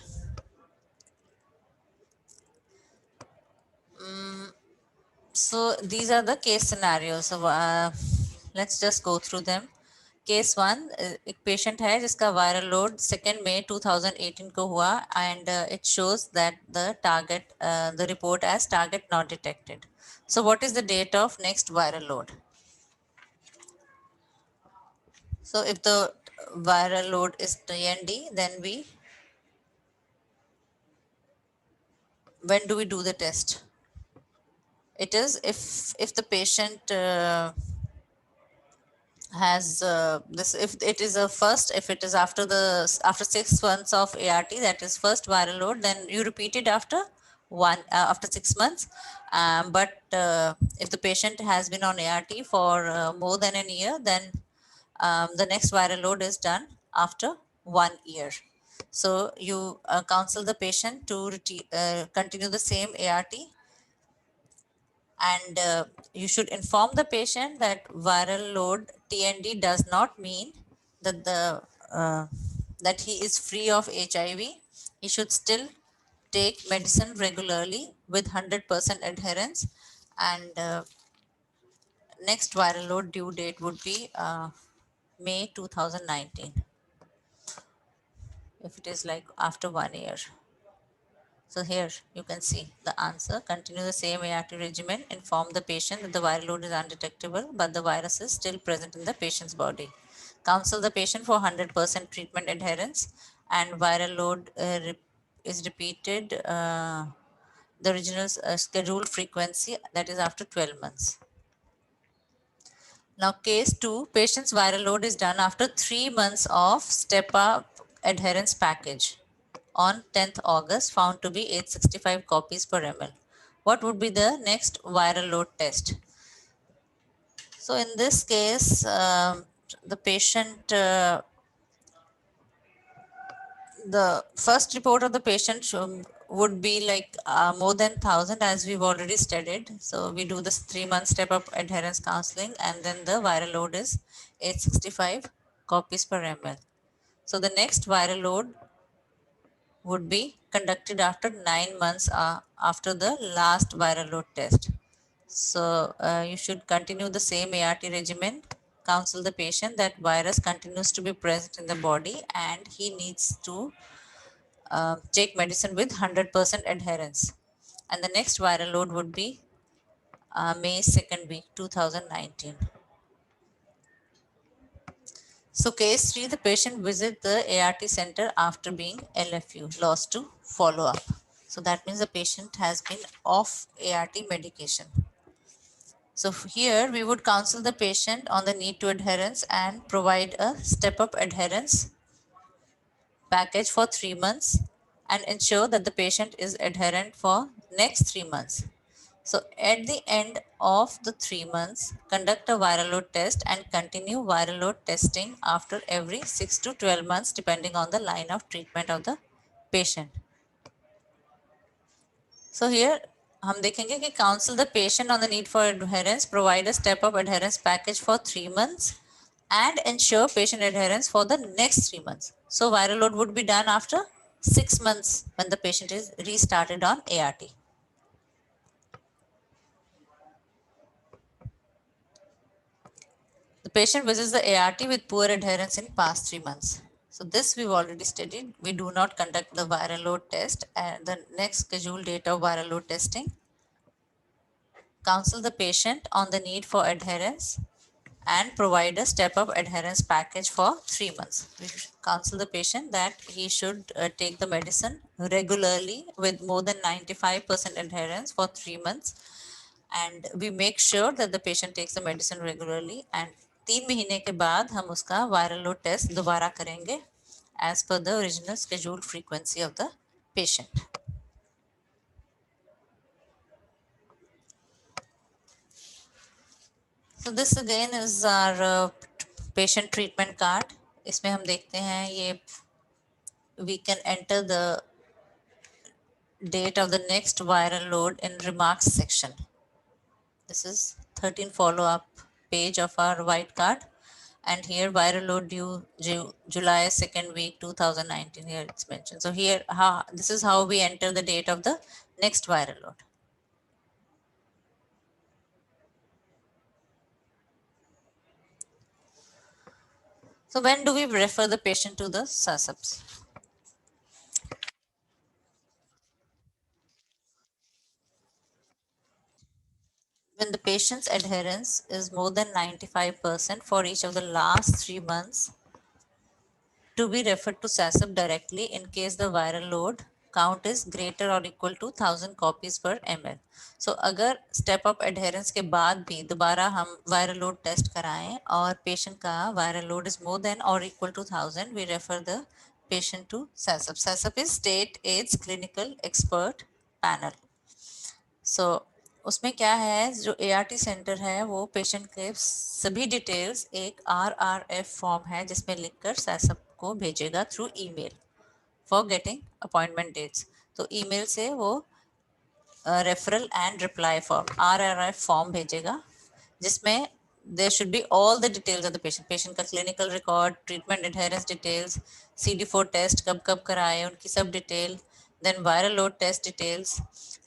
So these are the case scenarios. So let's just go through them. Case 1, एक पेशेंट है जिसका वायरल लोड 2 मई 2018 को हुआ and it shows that the target the report as target not detected. So what is the date of next viral load? So if the viral load is TND, then when do we do the test? It is if the patient has this, if it is a first, if it is after 6 months of ART, that is first viral load, then you repeat it after 6 months. But if the patient has been on ART for more than a year, then the next viral load is done after 1 year. So you counsel the patient to continue the same ART, and you should inform the patient that viral load TND does not mean that that he is free of HIV. He should still take medicine regularly with 100% adherence, and next viral load due date would be May 2019 if it is like after 1 year. So here you can see the answer. Continue the same ART regimen. Inform the patient that the viral load is undetectable, but the virus is still present in the patient's body. Counsel the patient for 100% treatment adherence, and viral load is repeated the original scheduled frequency, that is after 12 months. Now case 2, patient's viral load is done after 3 months of step-up adherence package. On 10th August, found to be 865 copies per ml. What would be the next viral load test? So in this case, the patient, the first report of the patient would be like more than 1,000, as we've already studied. So we do this 3-month step-up adherence counseling, and then the viral load is 865 copies per ml. So the next viral load would be conducted after 9 months after the last viral load test. So you should continue the same ART regimen. Counsel the patient that virus continues to be present in the body and he needs to take medicine with 100% adherence. And the next viral load would be May 2nd week 2019. So case 3, the patient visit the ART center after being LFU, lost to follow-up. So that means the patient has been off ART medication. So here we would counsel the patient on the need to adherence and provide a step-up adherence package for 3 months and ensure that the patient is adherent for next 3 months. So at the end of the 3 months, conduct a viral load test and continue viral load testing after every 6 to 12 months depending on the line of treatment of the patient. So here हम देखेंगे कि counsel the patient on the need for adherence, provide a step-up adherence package for 3 months and ensure patient adherence for the next 3 months. So viral load would be done after 6 months when the patient is restarted on ART. The patient visits the ART with poor adherence in past 3 months. So this we've already studied. We do not conduct the viral load test and the next scheduled date of viral load testing. Counsel the patient on the need for adherence and provide a step-up adherence package for 3 months. We counsel the patient that he should take the medicine regularly with more than 95% adherence for 3 months. And we make sure that the patient takes the medicine regularly and 3 महीने के बाद हम उसका viral load test दोबारा करेंगे as per the original scheduled frequency of the patient. So this again is our patient treatment card. इसमें हम देखते हैं ये we can enter the date of the next viral load in remarks section. This is 13 follow-up page of our white card, and here viral load due July 2nd week 2019, here it's mentioned. So here this is how we enter the date of the next viral load. So when do we refer the patient to the SASAPs? When the patient's adherence is more than 95% for each of the last 3 months, to be referred to SASAP directly in case the viral load count is greater or equal to 1000 copies per ml. So अगर step up adherence के बाद भी दोबारा हम viral load test कराएं और patient का viral load is more than or equal to 1000, we refer the patient to SASAP. SASAP is State AIDS Clinical Expert Panel. So उसमें क्या है, जो ART सेंटर है वो पेशेंट के सभी डिटेल्स एक RRF फॉर्म है जिसमें लिखकर सैसअप को भेजेगा through email for getting appointment dates. तो ईमेल से वो referral and reply form RRF form भेजेगा जिसमें there should be all the details of the patient. Patient का clinical record, treatment adherence details, CD4 test कब कब कराए उनकी सब detail, then viral load test details,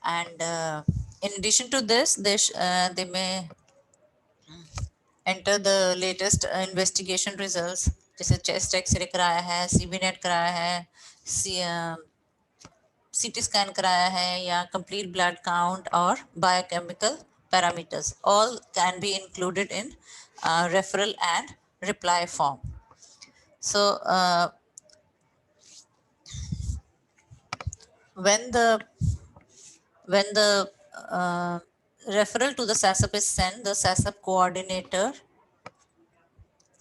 and in addition to this they may enter the latest investigation results, जैसे chest x-ray कराया है, CBNet कराया है, CT scan कराया है या complete blood count और biochemical parameters, all can be included in referral and reply form. So when the referral to the SASAP is sent, the SASAP coordinator,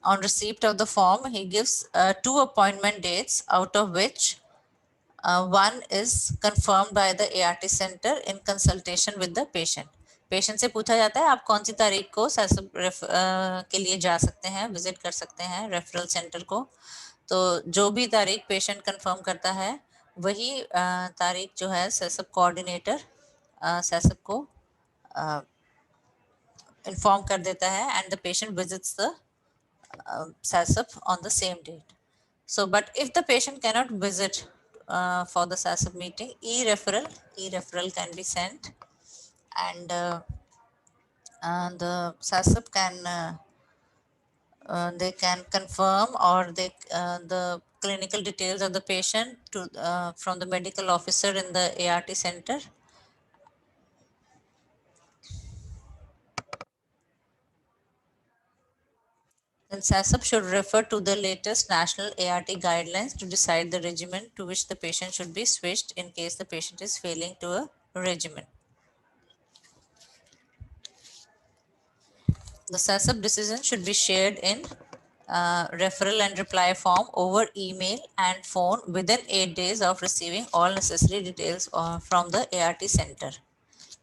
on receipt of the form, he gives 2 appointment dates, out of which one is confirmed by the ART center in consultation with the patient. Patient से पूछा जाता है आप कौन सी तारीख को सैसअप के लिए जा सकते हैं, विजिट कर सकते हैं रेफरल सेंटर को. तो जो भी तारीख पेशेंट कंफर्म करता है वही तारीख जो है सैसअप कोऑर्डिनेटर सैसअप को इन्फॉर्म कर देता है and the patient visits the SASAP on the same date. So, but if the patient cannot visit for the SASAP meeting, e-referral can be sent, and the SASAP can they can confirm or they the clinical details of the patient to from the medical officer in the ART center. Then SASAP should refer to the latest national ART guidelines to decide the regimen to which the patient should be switched in case the patient is failing to a regimen. The SASAP decision should be shared in referral and reply form over email and phone within 8 days of receiving all necessary details from the ART center.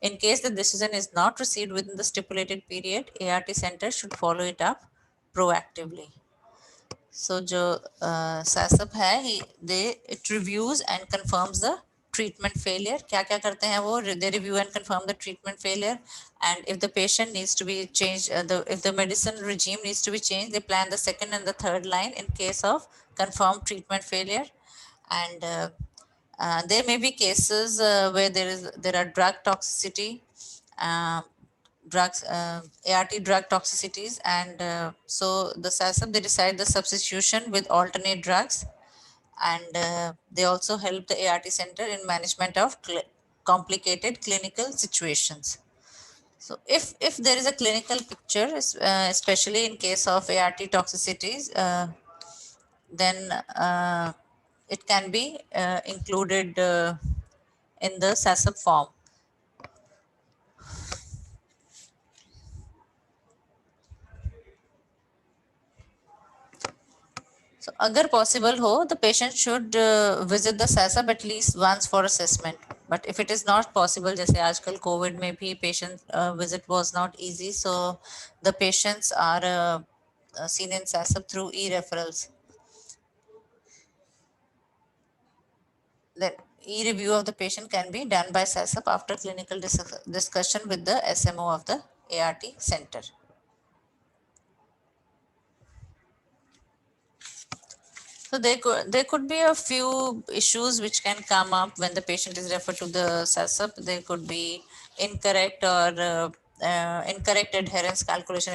In case the decision is not received within the stipulated period, ART center should follow it up proactively. So जो SASAP है it reviews and confirms the treatment failure. क्या क्या करते हैं वो, they review and confirm the treatment failure, and if the patient needs to be changed, if the medicine regime needs to be changed, they plan the second and the third line in case of confirmed treatment failure. And there may be cases where there are drug toxicity, drugs, ART drug toxicities, and so the SASAP, they decide the substitution with alternate drugs, and they also help the ART center in management of complicated clinical situations. So if there is a clinical picture, especially in case of ART toxicities, then it can be included in the SASAP form. So अगर possible हो, the patient should visit the SASAB at least once for assessment. But if it is not possible, जैसे आजकल COVID में भी patient visit was not easy, so the patients are seen in SASAB through e-referrals. Then e-review of the patient can be done by SASAB after clinical discussion with the SMO of the ART center. So there could be a few issues which can come up when the patient is referred to the SASAP. There could be incorrect or incorrect adherence calculation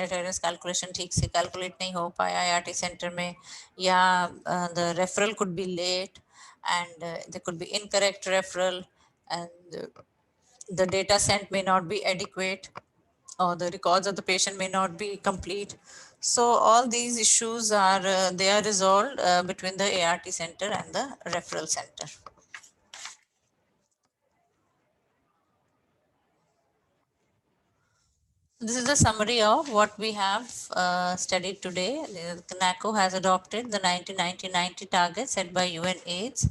ठीक से calculate नहीं हो पाया IRT center में, या the referral could be late, and there could be incorrect referral, and the data sent may not be adequate, or the records of the patient may not be complete. So all these issues are they are resolved between the ART center and the referral center. This is the summary of what we have studied today. The NACO has adopted the 1990 targets set by UNAIDS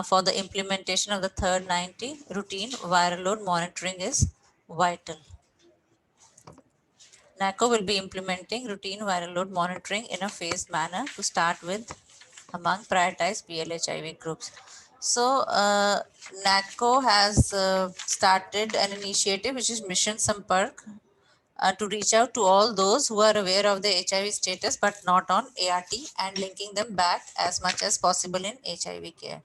for the implementation of the third 90 routine viral load monitoring is vital. NACO will be implementing routine viral load monitoring in a phased manner to start with among prioritized PLHIV groups. So, NACO has started an initiative which is Mission Sampark to reach out to all those who are aware of the HIV status but not on ART, and linking them back as much as possible in HIV care.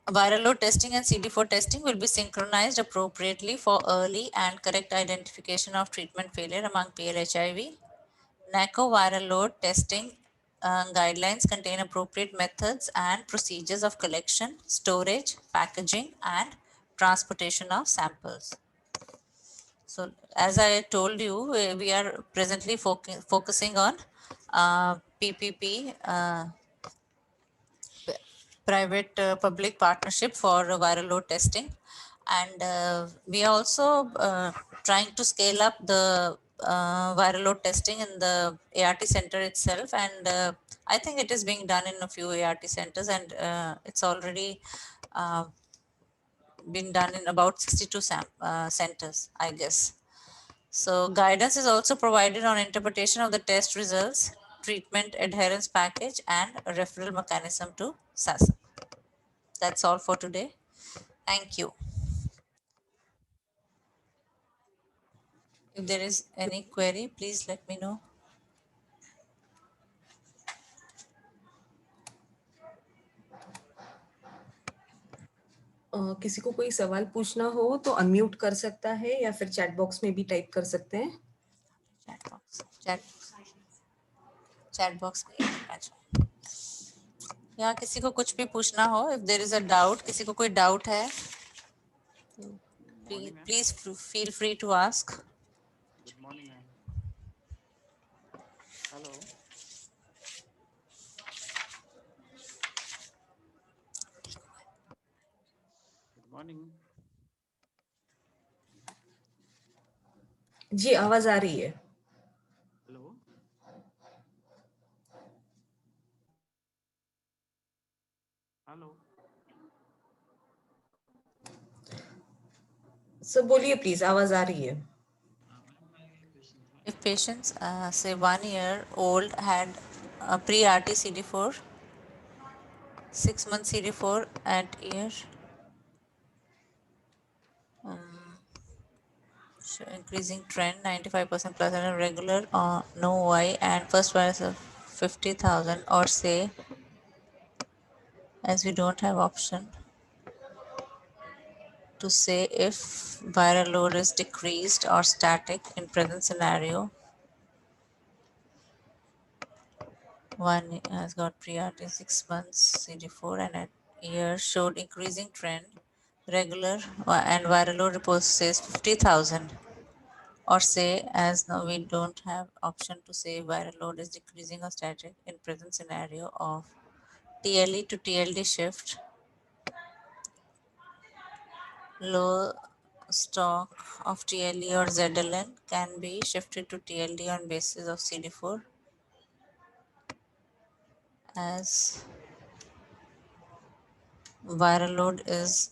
Viral load testing and CD4 testing will be synchronized appropriately for early and correct identification of treatment failure among PLHIV. NACO viral load testing guidelines contain appropriate methods and procedures of collection, storage, packaging, and transportation of samples. So, as I told you, we are presently focusing on PPP, private public partnership for viral load testing, and we are also trying to scale up the viral load testing in the ART center itself, and I think it is being done in a few ART centers, and it's already been done in about 62 centers, I guess. So guidance is also provided on interpretation of the test results, treatment adherence package, and a referral mechanism to SASA. That's all for today. Thank you. If there is any query, please let me know. किसी को कोई सवाल पूछना हो तो unmute कर सकता है या फिर चैट बॉक्स में भी टाइप कर सकते हैं. चैट बॉक्स में अच्छा, या किसी को कुछ भी पूछना हो, if there is a doubt, किसी को कोई डाउट है, please feel free to ask. Good morning, ma'am. Hello. Good morning. जी आवाज आ रही है. Hello. Hello. सर बोलिए प्लीज, आवाज आ रही है. If patients, say 1 year old, had a pre-RT CD4, 6 month CD4 at year, so increasing trend, 95% plus and regular, no Y, and first virus of 50,000, or say, as we don't have option to say if viral load is decreased or static in present scenario. One has got pre-RT 6 months CD4 and at year showed increasing trend, regular, and viral load report says 50,000, or say, as now we don't have option to say viral load is decreasing or static in present scenario of TLE to TLD shift, low stock of TLE or ZLN can be shifted to TLD on basis of CD4 as viral load is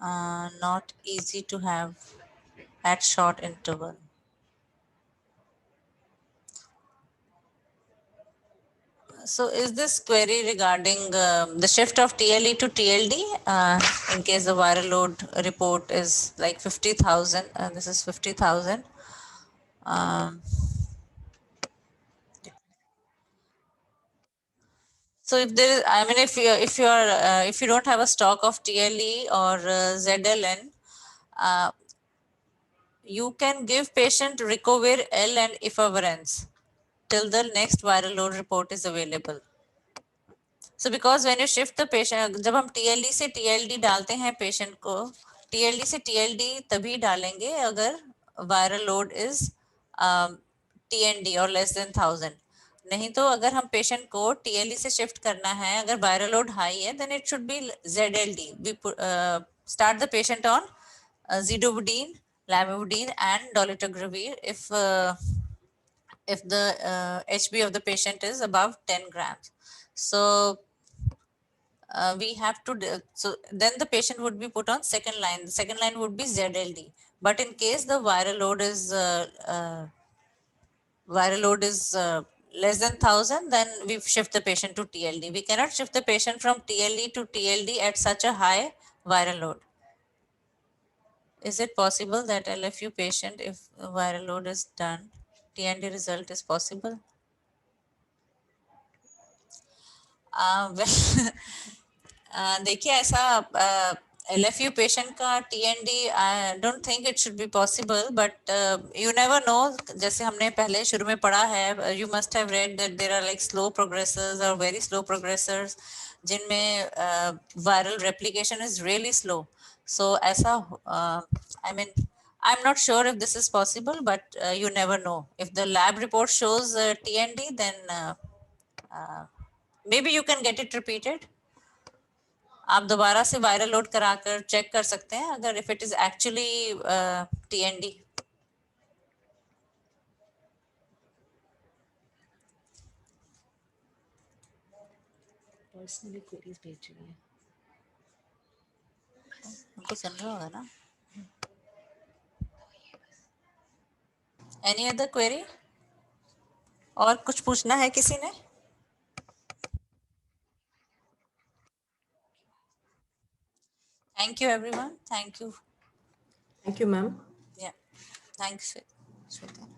not easy to have at short interval. So is this query regarding the shift of TLE to TLD in case the viral load report is like 50,000 and this is 50,000? So if there is, I mean, if you don't have a stock of TLE or ZLN, you can give patient Ricovir L and efavirenz till the next viral load report is available. So because when you shift the patient, जब हम TLD से TLD डालते हैं patient को, TLD से TLD तभी डालेंगे अगर viral load is TND or less than 1000. नहीं तो अगर हम patient को TLD से shift करना है, अगर viral load high है, then it should be ZLD. We start the patient on zidovudine, lamivudine, and dolutegravir if the HB of the patient is above 10 grams. So we have to so then the patient would be put on second line. The second line would be ZLD, but in case the viral load is less than 1000, then we shift the patient to TLD. We cannot shift the patient from TLE to TLD at such a high viral load. Is it possible that LFU patient, if viral load is done, TND result is possible? देखिए ऐसा LFU patient का TND I don't think it should be possible but you never know जैसे हमने पहले शुरू में पढ़ा है you must have read that there are like slow progressors और वेरी स्लो प्रोग्रेसर्स जिनमें viral replication is really slow so ऐसा I mean I'm not sure if this is possible, but you never know. If the lab report shows TND, then maybe you can get it repeated. आप दोबारा से viral load कराकर check कर सकते हैं अगर if it is actually TND. Personally queries भेज रही है उनको सुन रहा होगा ना. एनी अदर क्वेरी और कुछ पूछना है किसी ने? Thank you everyone. Thank you. Thank you, ma'am. Yeah. Thanks, Shweta.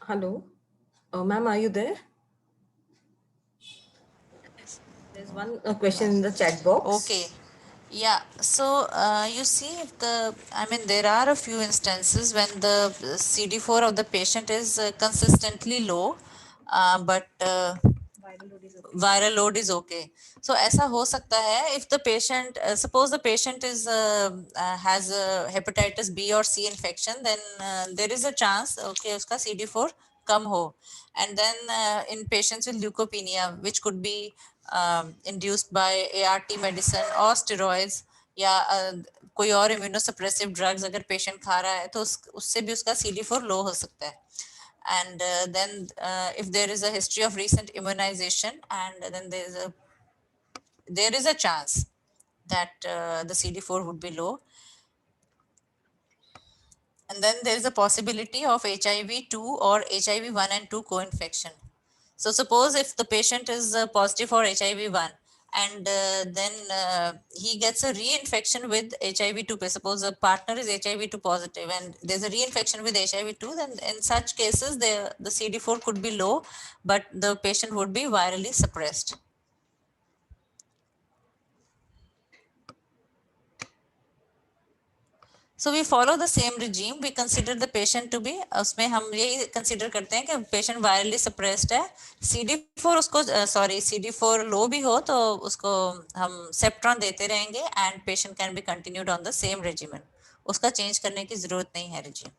Hello. Ma'am, are you there? There's one question in the chat box. Okay. Yeah. So you see, if I mean, there are a few instances when the CD4 of the patient is consistently low, but viral load is okay. So ऐसा हो सकता है if the patient suppose the patient is has a hepatitis B or C infection, then there is a chance okay उसका CD4 कम हो, and then in patients with leukopenia which could be induced by ART medicine or steroids या कोई और immunosuppressive drugs अगर patient खा रहा है तो उससे भी उसका CD4 low हो सकता है. And then if there is a history of recent immunization, and then there is a chance that the CD4 would be low. And then there is a possibility of HIV-2 or HIV-1 and 2 co-infection. So suppose if the patient is positive for HIV-1 and then he gets a reinfection with HIV-2, suppose a partner is HIV-2 positive and there's a reinfection with HIV-2, then in such cases the CD4 could be low, but the patient would be virally suppressed. So we follow the same regime. We consider the patient to be, उसमें हम यही consider करते हैं कि patient virally suppressed है. CD4 उसको CD4 low भी हो तो उसको हम Septron देते रहेंगे and patient can be continued on the same regimen. उसका change करने की जरूरत नहीं है regime.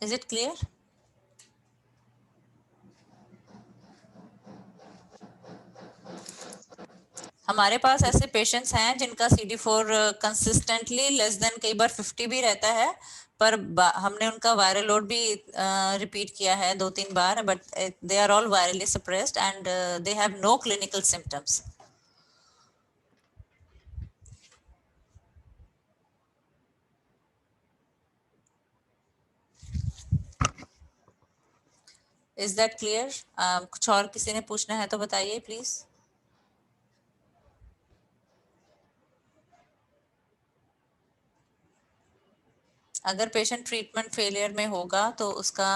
Is it clear? हमारे पास ऐसे पेशेंट्स हैं जिनका CD4 कंसिस्टेंटली लेस देन कई बार 50 भी रहता है, पर हमने उनका वायरल लोड भी रिपीट किया है 2-3 बार, but they are all virally suppressed and they have no clinical symptoms. Is that clear? कुछ और किसी ने पूछना है तो बताइए प्लीज. अगर पेशेंट ट्रीटमेंट फेलियर में होगा तो उसका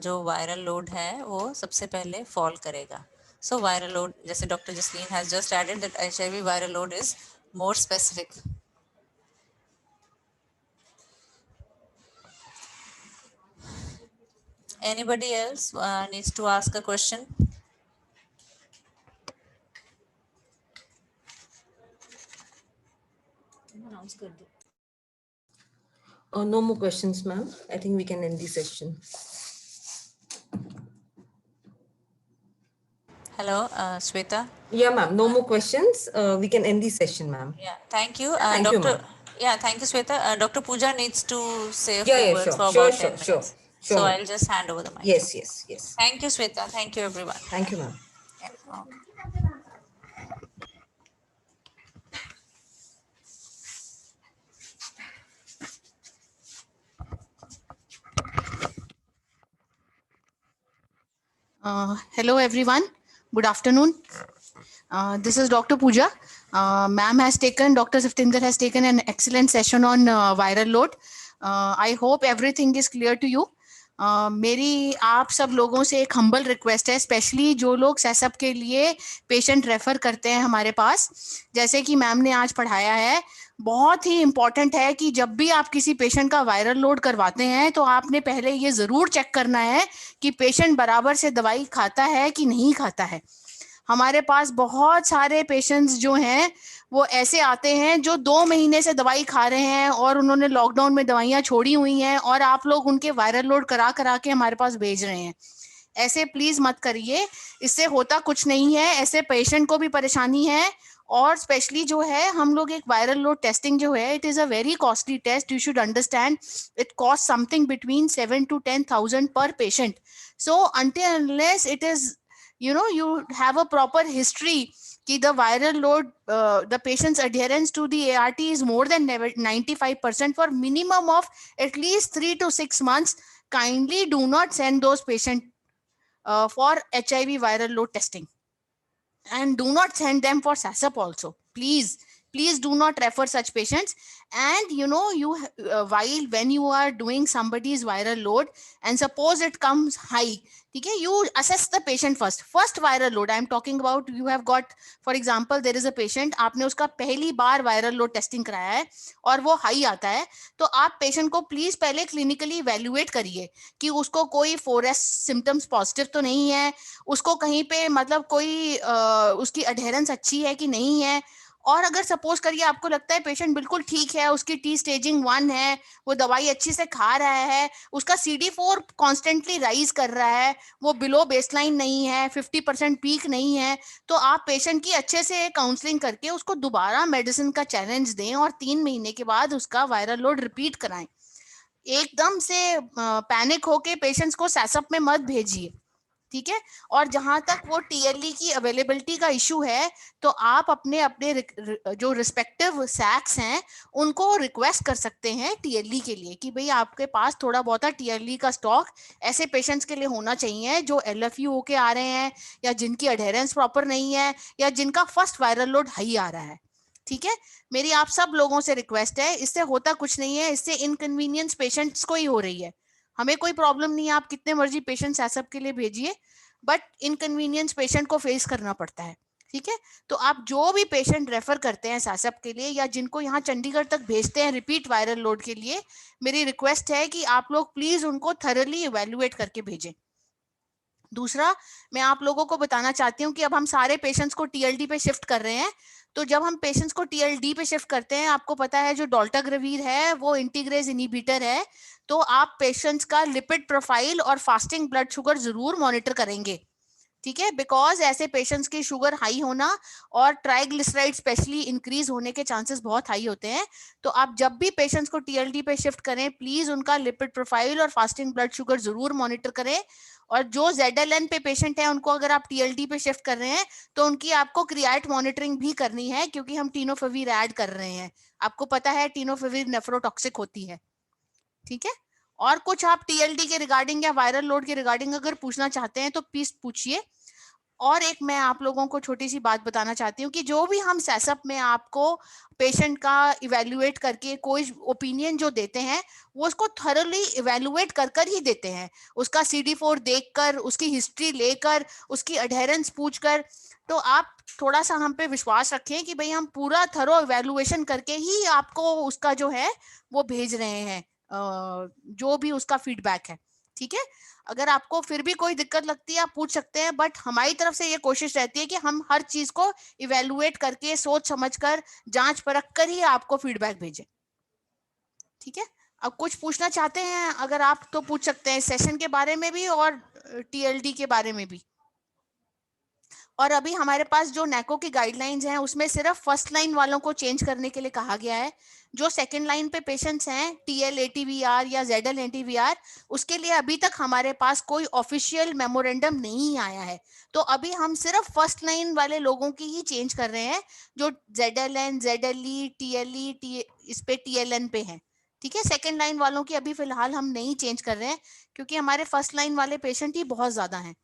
जो वायरल लोड है वो सबसे पहले फॉल करेगा. सो वायरल लोड, जैसे doctor Jasleen has just added that HIV viral load is more specific. Anybody else needs to ask a question? No more questions, ma'am. I think we can end the session. Hello, Sweta. Yeah, ma'am. No more questions. We can end the session, ma'am. Yeah, thank you. Thank you, Doctor. ma'am. Yeah, thank you, Sweta. Dr. Pooja needs to say a Yeah, few yeah, words sure, for sure, about 10 sure, minutes. sure, So ma'am. I'll just hand over the mic. Yes, yes, yes. Thank you, Sweta. Thank you, everyone. Thank you, ma'am. Yeah, okay. Hello everyone, good afternoon. This is Dr. Pooja. Dr. Siftinder has taken an excellent session on viral load. I hope everything is clear to you. मेरी आप सब लोगों से एक humble request है, specially जो लोग सेसअप के लिए पेशेंट रेफर करते हैं हमारे पास, जैसे कि मैम ने आज पढ़ाया है, बहुत ही इम्पॉर्टेंट है कि जब भी आप किसी पेशेंट का वायरल लोड करवाते हैं तो आपने पहले ये ज़रूर चेक करना है कि पेशेंट बराबर से दवाई खाता है कि नहीं खाता है. हमारे पास बहुत सारे पेशेंट्स जो हैं वो ऐसे आते हैं जो 2 महीने से दवाई खा रहे हैं और उन्होंने लॉकडाउन में दवाइयाँ छोड़ी हुई हैं और आप लोग उनके वायरल लोड करा के हमारे पास भेज रहे हैं. ऐसे प्लीज मत करिए, इससे होता कुछ नहीं है, ऐसे पेशेंट को भी परेशानी है. और स्पेशली जो है हम लोग एक वायरल लोड टेस्टिंग जो है, it is a very costly test. You should understand it cost something between 7,000 to 10,000 per patient. So until unless it is, you have a proper history कि the viral load, the patient's adherence to the ART is more than 95% for minimum of at least 3 to 6 months, kindly do not send those patients for HIV viral load testing, and do not send them for SASAP also. Please do not refer such patients. And while when you are doing somebody's viral load and suppose it comes high, okay, you assess the patient first viral load. I am talking about, you have got, for example, there is a patient, आपने उसका पहली बार viral load testing कराया है और वो high आता है, तो आप patient को please पहले clinically evaluate करिए कि उसको कोई 4S symptoms positive तो नहीं है, उसको कहीं पे मतलब कोई उसकी adherence अच्छी है कि नहीं है. और अगर सपोज करिए आपको लगता है पेशेंट बिल्कुल ठीक है, उसकी T स्टेजिंग 1 है, वो दवाई अच्छी से खा रहा है, उसका CD4 कॉन्स्टेंटली राइज कर रहा है, वो बिलो बेसलाइन नहीं है, 50% पीक नहीं है, तो आप पेशेंट की अच्छे से काउंसलिंग करके उसको दोबारा मेडिसिन का चैलेंज दें और 3 महीने के बाद उसका वायरल लोड रिपीट कराएं. एकदम से पैनिक होके पेशेंट्स को सैसअप में मत भेजिए, ठीक है. और जहां तक वो TLE की अवेलेबिलिटी का इशू है, तो आप अपने जो रिस्पेक्टिव सैक्स हैं उनको रिक्वेस्ट कर सकते हैं TLE के लिए कि भाई आपके पास थोड़ा बहुत TLE का स्टॉक ऐसे पेशेंट्स के लिए होना चाहिए जो LFU होके आ रहे हैं, या जिनकी अडेरेंस प्रॉपर नहीं है, या जिनका फर्स्ट वायरल लोड हाई आ रहा है. ठीक है, मेरी आप सब लोगों से रिक्वेस्ट है, इससे होता कुछ नहीं है, इससे इनकन्वीनियंस पेशेंट्स को ही हो रही है. हमें कोई प्रॉब्लम नहीं है, आप कितने मर्जी पेशेंट सैसअप के लिए भेजिए, बट इनकन्वीनियंस पेशेंट को फेस करना पड़ता है. ठीक है, तो आप जो भी पेशेंट रेफर करते हैं सैसअप के लिए या जिनको यहाँ चंडीगढ़ तक भेजते हैं रिपीट वायरल लोड के लिए, मेरी रिक्वेस्ट है कि आप लोग प्लीज उनको थरली इवेल्युएट करके भेजें. दूसरा, मैं आप लोगों को बताना चाहती हूँ कि अब हम सारे पेशेंट्स को TLD पे शिफ्ट कर रहे हैं, तो जब हम पेशेंट्स को TLD पे शिफ्ट करते हैं, आपको पता है जो डोल्टाग्रेविर है वो इंटीग्रेज इनहिबिटर है, तो आप पेशेंट्स का लिपिड प्रोफाइल और फास्टिंग ब्लड शुगर जरूर मॉनिटर करेंगे, ठीक है, बिकॉज ऐसे पेशेंट्स की शुगर हाई होना और ट्राइग्लिसराइड स्पेशली इंक्रीज होने के चांसेस बहुत हाई होते हैं। तो आप जब भी पेशेंट्स को TLD पे शिफ्ट करें, प्लीज उनका लिपिड प्रोफाइल और फास्टिंग ब्लड शुगर जरूर मॉनिटर करें। और जो ZLN पे पेशेंट है उनको अगर आप TLD पे शिफ्ट कर रहे हैं तो उनकी आपको क्रियाट मॉनिटरिंग भी करनी है, क्योंकि हम टीनोफेविर ऐड कर रहे हैं। आपको पता है टीनोफेविर नेफ्रोटॉक्सिक होती है, ठीक है। और कुछ आप TLD के रिगार्डिंग या वायरल लोड के रिगार्डिंग अगर पूछना चाहते हैं तो प्लीज पूछिए। और एक मैं आप लोगों को छोटी सी बात बताना चाहती हूँ कि जो भी हम सेसअप में आपको पेशेंट का इवेल्युएट करके कोई ओपिनियन जो देते हैं वो उसको थरोली इवेल्युएट कर कर ही देते हैं, उसका CD4 देखकर, उसकी हिस्ट्री लेकर, उसकी अडेरेंस पूछकर। तो आप थोड़ा सा हम पे विश्वास रखें कि भाई हम पूरा थरो इवेल्युएशन करके ही आपको उसका जो है वो भेज रहे हैं, जो भी उसका फीडबैक है, ठीक है। अगर आपको फिर भी कोई दिक्कत लगती है आप पूछ सकते हैं, बट हमारी तरफ से ये कोशिश रहती है कि हम हर चीज को इवेल्युएट करके सोच समझकर जांच परख कर ही आपको फीडबैक भेजें, ठीक है। अब कुछ पूछना चाहते हैं अगर आप तो पूछ सकते हैं सेशन के बारे में भी और TLD के बारे में भी। और अभी हमारे पास जो NACO की गाइडलाइंस हैं उसमें सिर्फ फर्स्ट लाइन वालों को चेंज करने के लिए कहा गया है। जो सेकंड लाइन पे पेशेंट्स हैं TL ATVR या ZL ATVR, उसके लिए अभी तक हमारे पास कोई ऑफिशियल मेमोरेंडम नहीं आया है। तो अभी हम सिर्फ फर्स्ट लाइन वाले लोगों की ही चेंज कर रहे हैं, जो ZLN ZLE TLE इस पे TLN पे हैं, ठीक है। सेकंड लाइन वालों की अभी फिलहाल हम नहीं चेंज कर रहे हैं, क्योंकि हमारे फर्स्ट लाइन वाले पेशेंट ही बहुत ज्यादा हैं।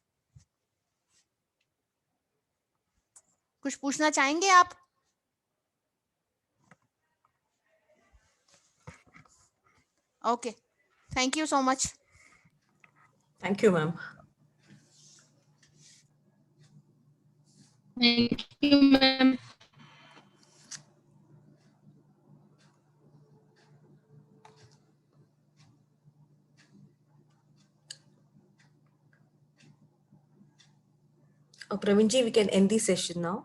कुछ पूछना चाहेंगे आप? Okay, thank you so much. Thank you, ma'am. Thank you, ma'am. Praveen ji, we can end the session now.